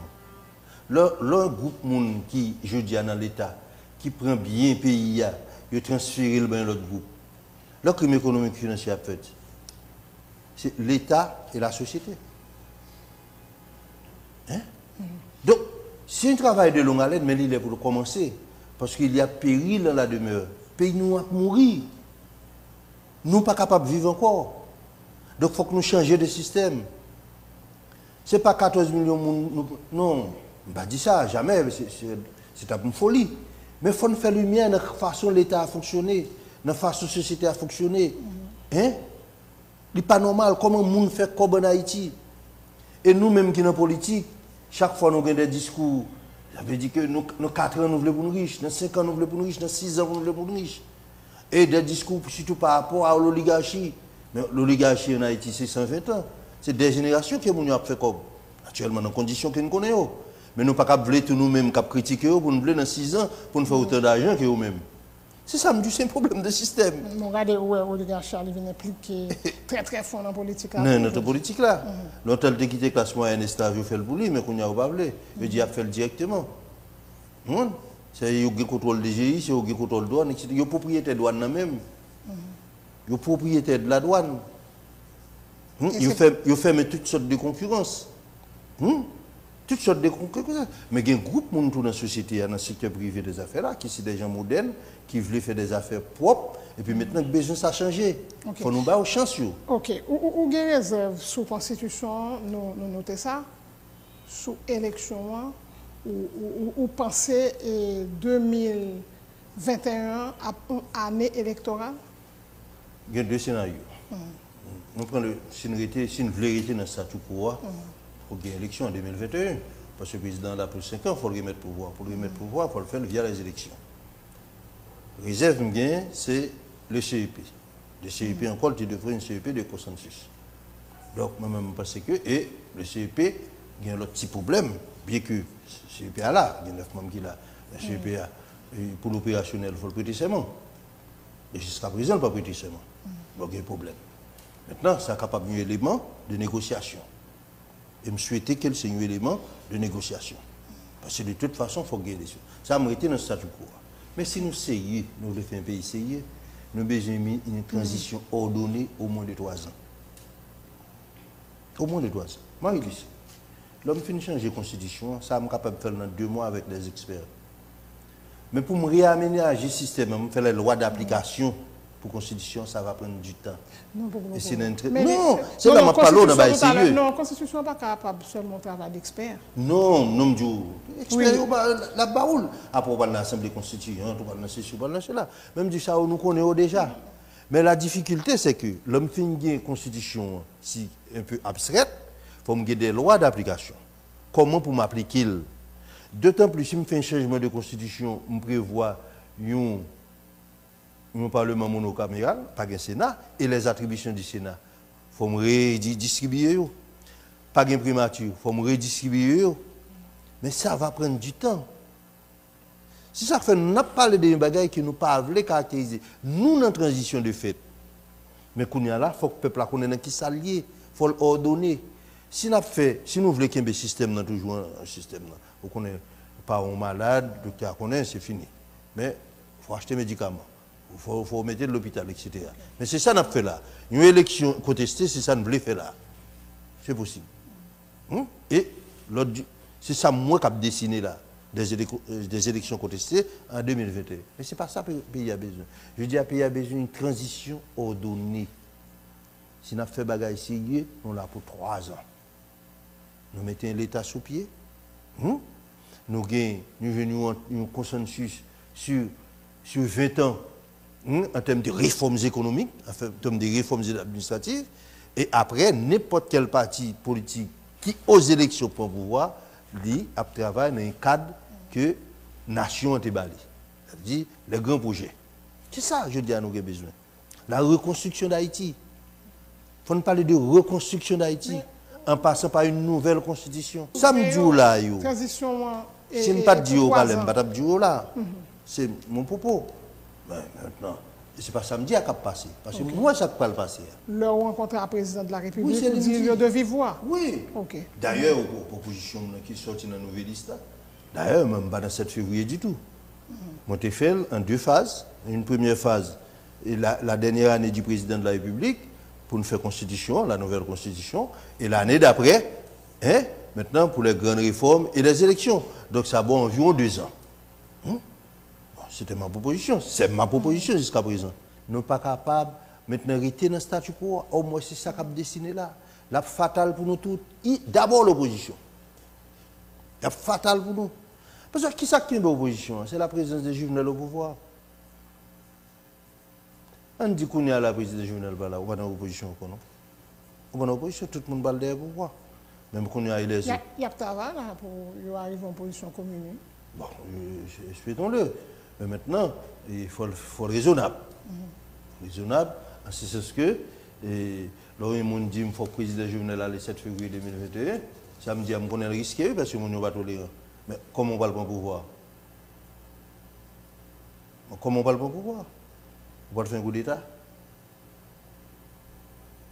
Le groupe monde qui, je dis dans l'État, qui prend bien le pays, il transfère le bien l'autre groupe. Le crime économique et financier a fait, c'est l'État et la société. Hein? Donc, c'est un travail de longue haleine, mais il est pour commencer. Parce qu'il y a péril dans la demeure. Le pays nous a mourir. Nous ne sommes pas capables de vivre encore. Donc il faut que nous changions de système. Ce n'est pas 14 millions de gens. Non, je ne vais pas dire ça, jamais. C'est une folie. Mais il faut faire lumière dans la façon dont l'État a fonctionné, dans la façon dont la société a fonctionné. Hein? Ce n'est pas normal. Comment le monde fait comme en Haïti? Et nous-mêmes qui sommes en politique, chaque fois nous avons des discours. Ça veut dire que nous 4 ans nous voulons pour nous riches, dans 5 ans nous voulons pour nous riches, dans 6 ans nous voulons pour nous riches. Et des discours surtout par rapport à l'oligarchie. Mais l'oligarchie en Haïti, c'est 120 ans. C'est des générations qui ont fait comme. Actuellement, dans les conditions que nous connaissons. Mais nous ne pouvons pas tout nous-mêmes critiquer pour nous dans 6 ans, pour nous faire autant d'argent que nous-mêmes. C'est ça, c'est un problème de système. Regardez où l'oligarchie vient impliquer très très fort dans la politique. Non, notre politique là. L'autre a quitté la classe moyenne et stage, il fait le boulot, mais qu'on n'y a pas voulu. Il dit, il a fait le directement. C'est le contrôle des GI, c'est le contrôle de douane, etc. Il y a propriétaire de douane même. Il y a propriétaire de la douane. Il fait toutes sortes de concurrence. Toutes sortes de concurrence. Mais il y a un groupe dans la société, dans le secteur privé des affaires, là, qui sont des gens modernes, qui veulent faire des affaires propres. Et puis maintenant, le besoin ça a changé. Il faut nous battre aux chances. Ok. Ou des réserves sous la Constitution, nous notons ça, sous l'élection, ou pensez 2021 à une année électorale? Il y a 2 scénarios. Nous prenons si nous voulons rester dans le statu quo, pour qu'il y ait élection en 2021. Parce que le président là pour 5 ans, il faut le remettre au pouvoir. Pour le remettre au pouvoir, il faut le faire via les élections. Réserve c'est le CEP. Le CEP encore, tu devrais une CEP de consensus. Donc, moi-même, je pense que le CEP, il y a un autre petit problème, bien que le CEP est là, il y a 9 membres qui là. Le CEP, pour l'opérationnel, il faut le prêter serment. Et jusqu'à présent, il ne peut pas prêter serment. Donc, il y a un problème. Maintenant, ça est capable d'un élément de négociation. Et je souhaitais qu'il soit un élément de négociation. Parce que de toute façon, il faut gagner des choses. Ça m'a été dans le statu quo. Mais si nous essayons, nous voulons faire un pays sérieux, nous avons besoin d'une transition ordonnée au moins de 3 ans. Au moins de 3 ans. Moi, je dis, l'homme finit de changer la constitution, ça je suis capable de faire dans 2 mois avec des experts. Mais pour me réaménager le système, faire les lois d'application pour la constitution, ça va prendre du temps. Non, et c'est non, c'est là que je parle dans le sérieux. Non, la constitution n'est pas capable seulement de travail d'experts. Non, non, je dis, experts, la baoule. Après, on va dans l'Assemblée constituante, on va dans ceci, on va dans cela. Même du ça, nous connaissons déjà. Mais la difficulté, c'est que l'homme finit une constitution si un peu abstraite, il faut me des lois d'application. Comment pour m'appliquer? D'autant plus, si je fais un changement de constitution, je prévois un parlement monocaméral, pas un Sénat, et les attributions du Sénat, il faut me redistribuer. Pas de primature, il faut me redistribuer. Mais ça va prendre du temps. C'est ça que fait, nous n'avons pas parlé de bagages qui nous parlent, les caractériser. Nous, dans la transition de fait. Mais qu'on y a là, il faut que le peuple connaisse qui s'allie, il faut l'ordonner. Si nous voulons qu'il y ait un système, toujours un système, vous connaissez pas un malade, le docteur connaît, c'est fini. Mais il faut acheter des médicaments, il faut mettre de l'hôpital, etc. Mais c'est ça qu'on a fait là. Une élection contestée, c'est ça qu'on voulait faire là. C'est possible. Et c'est ça moi qui ai dessiné là, des élections contestées en 2021. Mais ce n'est pas ça que le pays a besoin. Je dis que le pays a besoin d'une transition ordonnée. Si on a fait des choses sérieux, on l'a pour 3 ans. Nous mettons l'État sous pied. Nous venons un consensus sur 20 ans en termes de réformes économiques, en termes de réformes administratives. Et après, n'importe quel parti politique qui, aux élections pour pouvoir, dit, a travaillé dans un cadre que la nation a établi. C'est-à-dire les grands projets. C'est ça, je dis, à nous avons besoin. La reconstruction d'Haïti. Il faut nous parler de reconstruction d'Haïti en passant par une nouvelle constitution. Ça me dit là, yo. Transition. Si je ne pas dire là, je ne pas dire là. C'est mon propos. Mais maintenant, ce n'est pas samedi à cap passer. Parce que moi, ça ne peut pas le passer. Le rencontre à président de la République, oui, dit de vive voix. Oui. Okay. D'ailleurs, aux propositions qui sont sorties dans la nouvelle liste, d'ailleurs, même pas dans 7 février du tout. Moi, j'ai fait en 2 phases. Une première phase, et la dernière année du président de la République, pour nous faire constitution, la nouvelle constitution, et l'année d'après, maintenant pour les grandes réformes et les élections. Donc ça va environ 2 ans. C'était ma proposition. C'est ma proposition jusqu'à présent. Nous ne sommes pas capables maintenant de rester dans le statu quo. Au moins c'est ça qu'on a dessiné là. La fatale pour nous tous. D'abord l'opposition. La fatale pour nous. Parce que qui ça qui est l'opposition? C'est la présence de Juvenel au pouvoir. On dit qu'on est à la présidence de Juvenel Bala, on va dans l'opposition. On va dans l'opposition, tout le monde va derrière pour voir. Même qu'on est à l'élection. Il y a travail là pour arriver en position commune. Bon, souhaitons-le. Mais maintenant, il faut le raisonnable. Raisonnable, en ce sens que, lorsque on dit qu'il faut que le président Juvenel le 7 février 2021, ça me dit qu'on est risqué parce que on va tolérer. Mais comment on va le prendre pouvoir? Comment on va le prendre pouvoir? On va faire un coup d'État?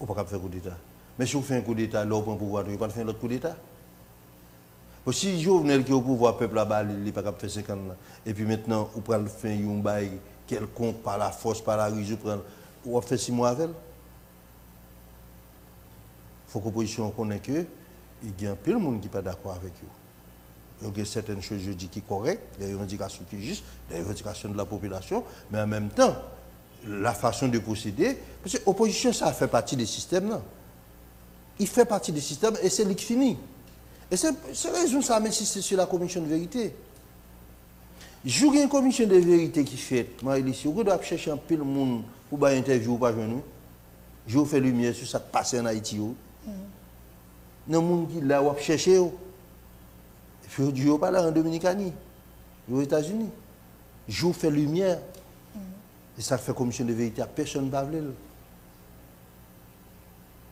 On ne peut pas faire un coup d'État. Mais si on fait un coup d'État, là on prend pouvoir, on ne peut pas faire l'autre coup d'État. Si Jovenel qui est au pouvoir, le peuple là-bas, il n'est pas capable de faire 50 ans. Et puis maintenant, on prend le fin un bail quelconque par la force, par la ruse, on va faire 6 mois avec elle. Il faut que l'opposition connaisse qu'il y a un peu de monde qui n'est pas d'accord avec eux. Il y a certaines choses, je dis, qui sont correctes, des revendications qui sont justes, des revendications de la population, mais en même temps, la façon de procéder, parce que l'opposition, ça fait partie des systèmes. Là. Il fait partie des systèmes et c'est lui qui finit. Et c'est raison ça, mais si c'est sur la commission de vérité. Je une commission de vérité qui fait, si vous devez chercher un peu de monde pour faire une interview ou pas, je vous fais lumière sur ça qui passe en Haïti. Le monde qui là, vous chercher. Je ne dis pas là en Dominicanie, aux États-Unis. Je vous fais lumière. Et ça fait commission de vérité, personne ne va vouloir.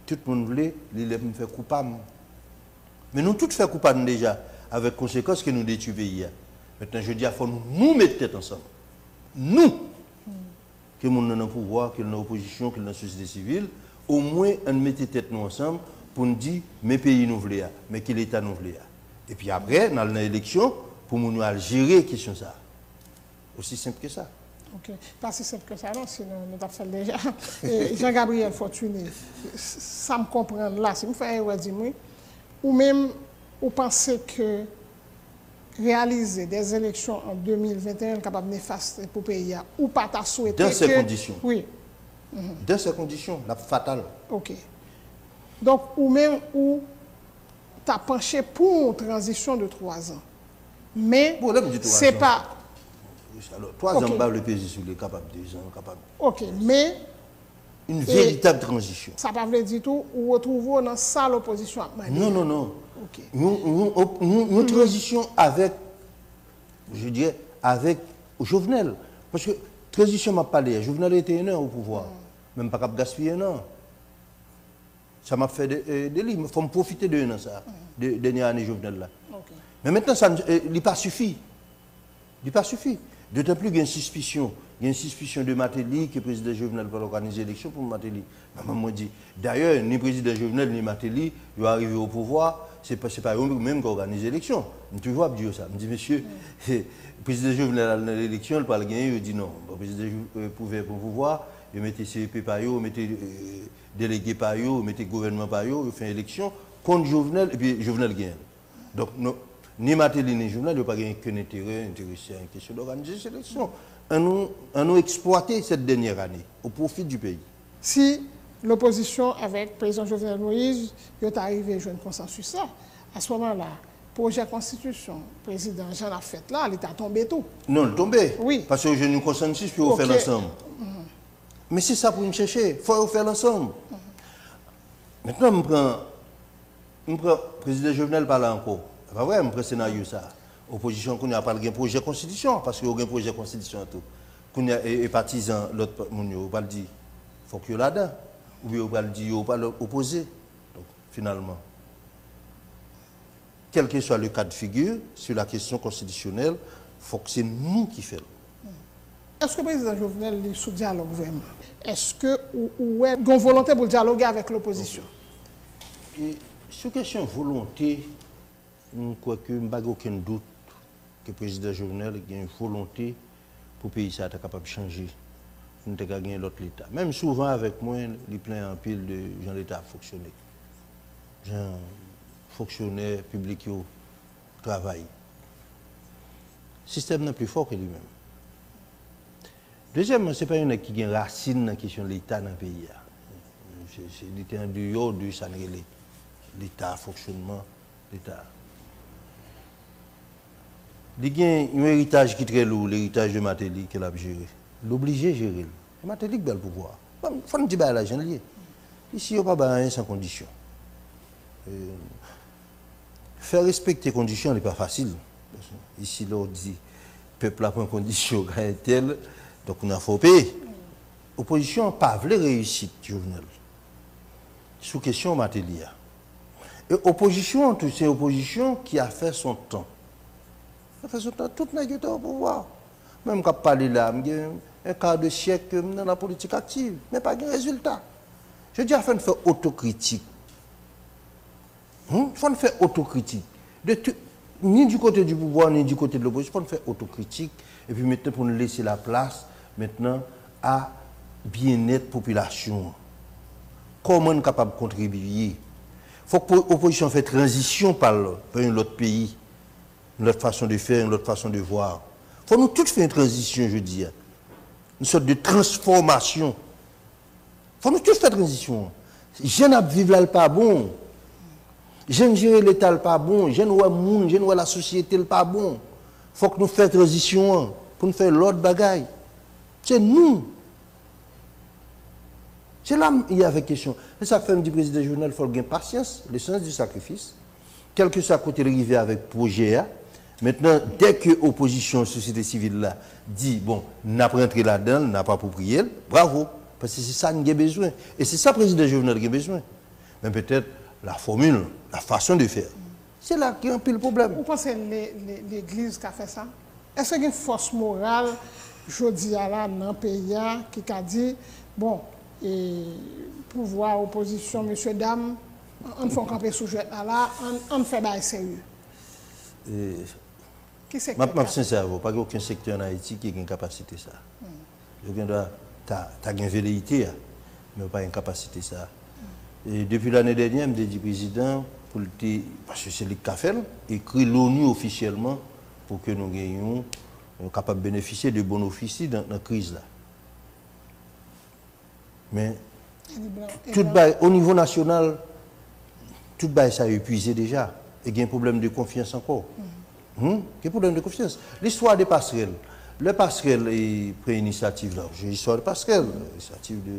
Tout le monde voulait, il me fait coupable. Mais nous tous fait coupable déjà, avec conséquences que nous détruisons le pays. Maintenant, je dis, il faut nous mettre tête ensemble. Nous, que nous sommes dans le pouvoir, que nous sommes dans l'opposition, que nous sommes dans la société civile, au moins, on mette tête nous ensemble pour nous dire, mes pays nous voulons, mais que l'État nous voulons. Et puis après, dans l'élection, pour nous gérer la question ça. Aussi simple que ça. Ok, pas si simple que ça, non, sinon nous avons fait déjà. Jean-Gabriel Fortuné, ça me comprend là, si vous faites un dire, ou même, vous pensez que réaliser des élections en 2021 est capable de néfaste pour le pays, ou pas ta souhaité. Dans ces conditions. Oui. Dans ces conditions, la fatale. Ok. Donc, ou même, ou tu as penché pour une transition de 3 ans. Mais, bon, c'est pas. Alors, 3 ans, le pays sur les capables, 2 ans, capable. Ok, mais. Une véritable transition. Ça ne veut pas dire tout, ou retrouver dans ça l'opposition. Non. Ok. Une transition avec, je dirais, avec Jovenel. Parce que Transition m'a parlé, Jovenel était un an au pouvoir. Même pas cap gaspiller un an. Ça m'a fait des livres. Il faut me profiter de un an, ça. De dernière année Jovenel là. Okay. Mais maintenant, ça n'est pas suffit. Il n'est pas suffit. D'autant plus qu'il y a une suspicion. Il y a une suspicion de Matéli que le président Jovenel va organiser l'élection pour Matéli. Maman dit, d'ailleurs, ni le président Jovenel ni Matéli, ils vont arriver au pouvoir, ce n'est pas eux-mêmes qui organisent l'élection. Tu vois, je dis ça. Je dis, monsieur, le président Jovenel a l'élection, il parle gagner, il dit non. Le président pouvait pour pouvoir, il mettait CEP par eux, il mettait délégué par eux, il mettait gouvernement par eux, il fait une élection contre Jovenel, et puis Jovenel gagne. Donc, non, ni Matéli ni Jovenel n'ont pas gagné qu'un intérêt intéressé à une question d'organiser cette élection. On a exploité cette dernière année au profit du pays. Si l'opposition avec le président Jovenel Moïse est arrivé à jouer un consensus là, à ce moment-là, projet de constitution, le président Jean l'a fait là, il est tombé tout. Non, il est tombé. Oui. Parce que j'ai un consensus pour faire l'ensemble. Mais c'est ça pour me chercher. Il faut faire l'ensemble. Maintenant, je prends le président Jovenel parle encore. C'est pas vrai, je prends le scénario ça. L'opposition, qu'on a pas un projet de constitution, parce qu'il y a un projet de constitution tout. Qu'on a des partisans, l'autre, on va le dire, il faut qu'il y ait là-dedans. Ou bien on va le dire, on va l'opposer. Donc, finalement, quel que soit le cas de figure, sur la question constitutionnelle, il faut que c'est nous qui faisons. Est-ce que le président Jovenel est sous dialogue vraiment? Est-ce que ou est une volonté pour dialoguer avec l'opposition? Sur question volonté, je crois que je n'ai aucun doute que le président Jovenel a une volonté pour que le pays soit capable de changer. Nous avons gagné l'autre l'État. Même souvent avec moi, il plein en pile de gens l'État fonctionner. Gens fonctionnaires publics qui travaillent. Le système n'est plus fort que lui-même. Deuxièmement, ce n'est pas un qui a une racine dans la question de l'État dans le pays. C'est en dehors de ça, l'État, fonctionnement de l'État. Il y a un héritage qui est très lourd, l'héritage de Matéli qu'elle a géré. L'obligé de gérer. Matéli qui a le pouvoir. Il faut nous dire à la gens. Ici, il n'y a pas rien sans condition. Faire respecter les conditions n'est pas facile. Ici, là, on dit, le peuple a pas une condition telle, donc on a faut payer. L'opposition n'a pas voulu réussite, Jovenel. Sous question Matéli. Et l'opposition, c'est l'opposition qui a fait son temps. Elle a fait son temps, tout le monde était au pouvoir. Même quand je parle là, il y a un quart de siècle dans la politique active, mais pas de résultat. Je dis, il faut faire autocritique. Il faut faire autocritique. Ni du côté du pouvoir, ni du côté de l'opposition, il faut faire autocritique. Et puis maintenant, pour nous laisser la place maintenant à bien-être population. Comment on est capable de contribuer? Il faut que l'opposition fasse transition par un autre pays, une autre façon de faire, une autre façon de voir. Il faut nous tous faire une transition, je dis. Une sorte de transformation. Il faut nous tous faire transition. Jeunes à vivre là, pas bon. Jeunes gérer l'État, pas bon. Jeunes ouais monde, jeunes ouais la société, pas bon. Il faut que nous fassions transition pour nous faire l'autre bagaille. C'est nous. C'est là qu'il y a une question. C'est ça que fait du président Jovenel, il faut avoir patience, le sens du sacrifice. Quel que soit côté arrivé avec le projet, maintenant, dès que l'opposition, société civile là, dit, bon, n'a pas rentré là-dedans, n'a pas approprié, bravo. Parce que c'est ça qu'il a besoin. Et c'est ça que le président Jovenel a besoin. Mais peut-être la formule, la façon de faire. C'est là qu'il y a un peu le problème. Vous pensez que l'Église qui a fait ça? Est-ce qu'il y a une force morale, je dis là, dans le pays, qui a dit, bon, et pouvoir, opposition, monsieur, dame, on fait camper sous jouet là, on fait bail sérieux. Qui c'est que je suis sincère, pas aucun secteur en Haïti qui a une capacité ça. Tu as une velléité, mais pas une capacité ça. Et depuis l'année dernière, je dit président, parce que c'est le CAFEL, écrit l'ONU officiellement pour que nous gagnions, capables de bénéficier de bons officiers dans la crise là. Mais au niveau national, tout ça a épuisé déjà. Et il y a un problème de confiance encore. Il y a un problème de confiance. L'histoire des passerelles. Le passerelle est pris initiative là. J'ai l'histoire de passerelle, l'initiative de.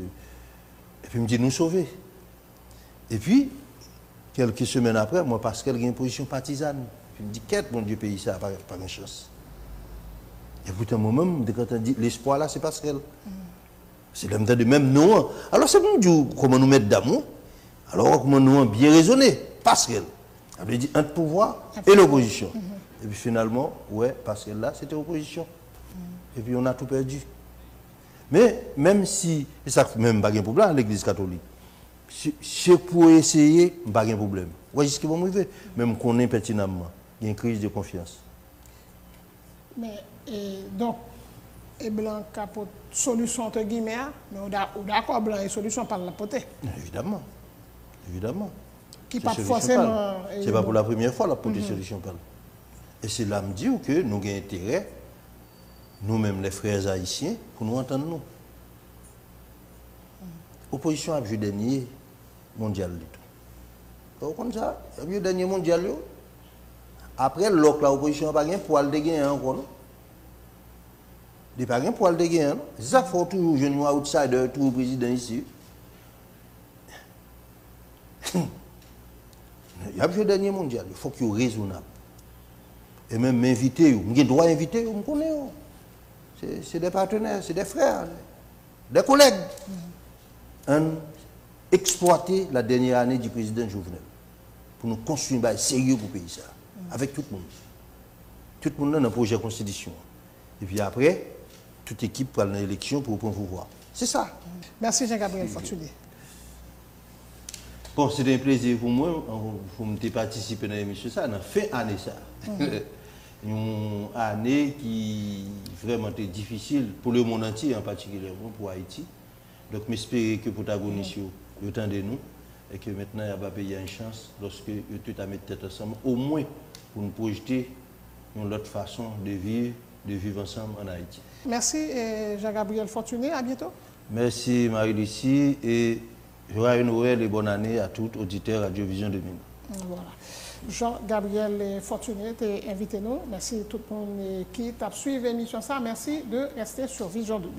Et puis il me dit nous sauver. Et puis, quelques semaines après, moi, passerelle a une position partisane. Puis il me dit, qu'est-ce mon Dieu pays ça, pas une chance. Et pourtant, moi-même, quand on dit l'espoir là, c'est Passerelle. C'est le même de même nom. Alors, c'est bon, Dieu, comment nous mettre d'amour. Alors, comment nous bien raisonner. Passerelle. Ça veut dire entre pouvoir et l'opposition. Et puis finalement, ouais, Passerelle là, c'était opposition. Et puis on a tout perdu. Mais même si, et ça même pas de problème à l'église catholique, c'est pour essayer, pas de problème. Vous voyez ce qui va m'arriver. Même qu'on est pertinemment, il y a une crise de confiance. Mais, donc, et Blanc capote solution entre guillemets, mais on d'accord Blanc et solution par la potée. Évidemment. Évidemment. Qui pas forcément. C'est pas pour la première fois la potée solution parle. Et c'est là me dire que nous avons intérêt, nous-mêmes les frères haïtiens, pour nous entendre nous. Opposition a joué dernier mondial. Vous comprenez ça? Le dernier mondial. Après, l'opposition n'a pas gagné pour aller gagner encore. Il n'y a pas gagné pour aller gagner. C'est ça qu'il faut toujours jeune outsider, tout président ici. Il y a le dernier mondial. Il faut qu'il soit raisonnable. Et même m'inviter, j'ai le droit d'inviter, on me connaît. C'est des partenaires, c'est des frères, des collègues. Exploiter la dernière année du président Jovenel pour nous construire un sérieux pour le pays, ça, avec tout le monde. Tout le monde a un projet de constitution. Et puis après, toute équipe prend l'élection pour prendre le pouvoir. C'est ça. Merci Jean-Gabriel Fortuné. Bon, c'est un plaisir pour moi de participer à l'émission. Ça, on a fait année ça. Une année qui vraiment était difficile pour le monde entier, en particulier pour Haïti. Donc, j'espère que les protagonistes le temps de nous et que maintenant, il y a une chance lorsque tout à mettre tête ensemble, au moins pour nous projeter une autre façon de vivre ensemble en Haïti. Merci Jean-Gabriel Fortuné, à bientôt. Merci Marie-Lucie et joyeux Noël et bonne année à tous auditeurs Radio-Vision 2000. Voilà. Jean-Gabriel Fortuné t'es invité nous. Merci à tout le monde qui t'a suivi l'émission. Merci de rester sur Vision 2000.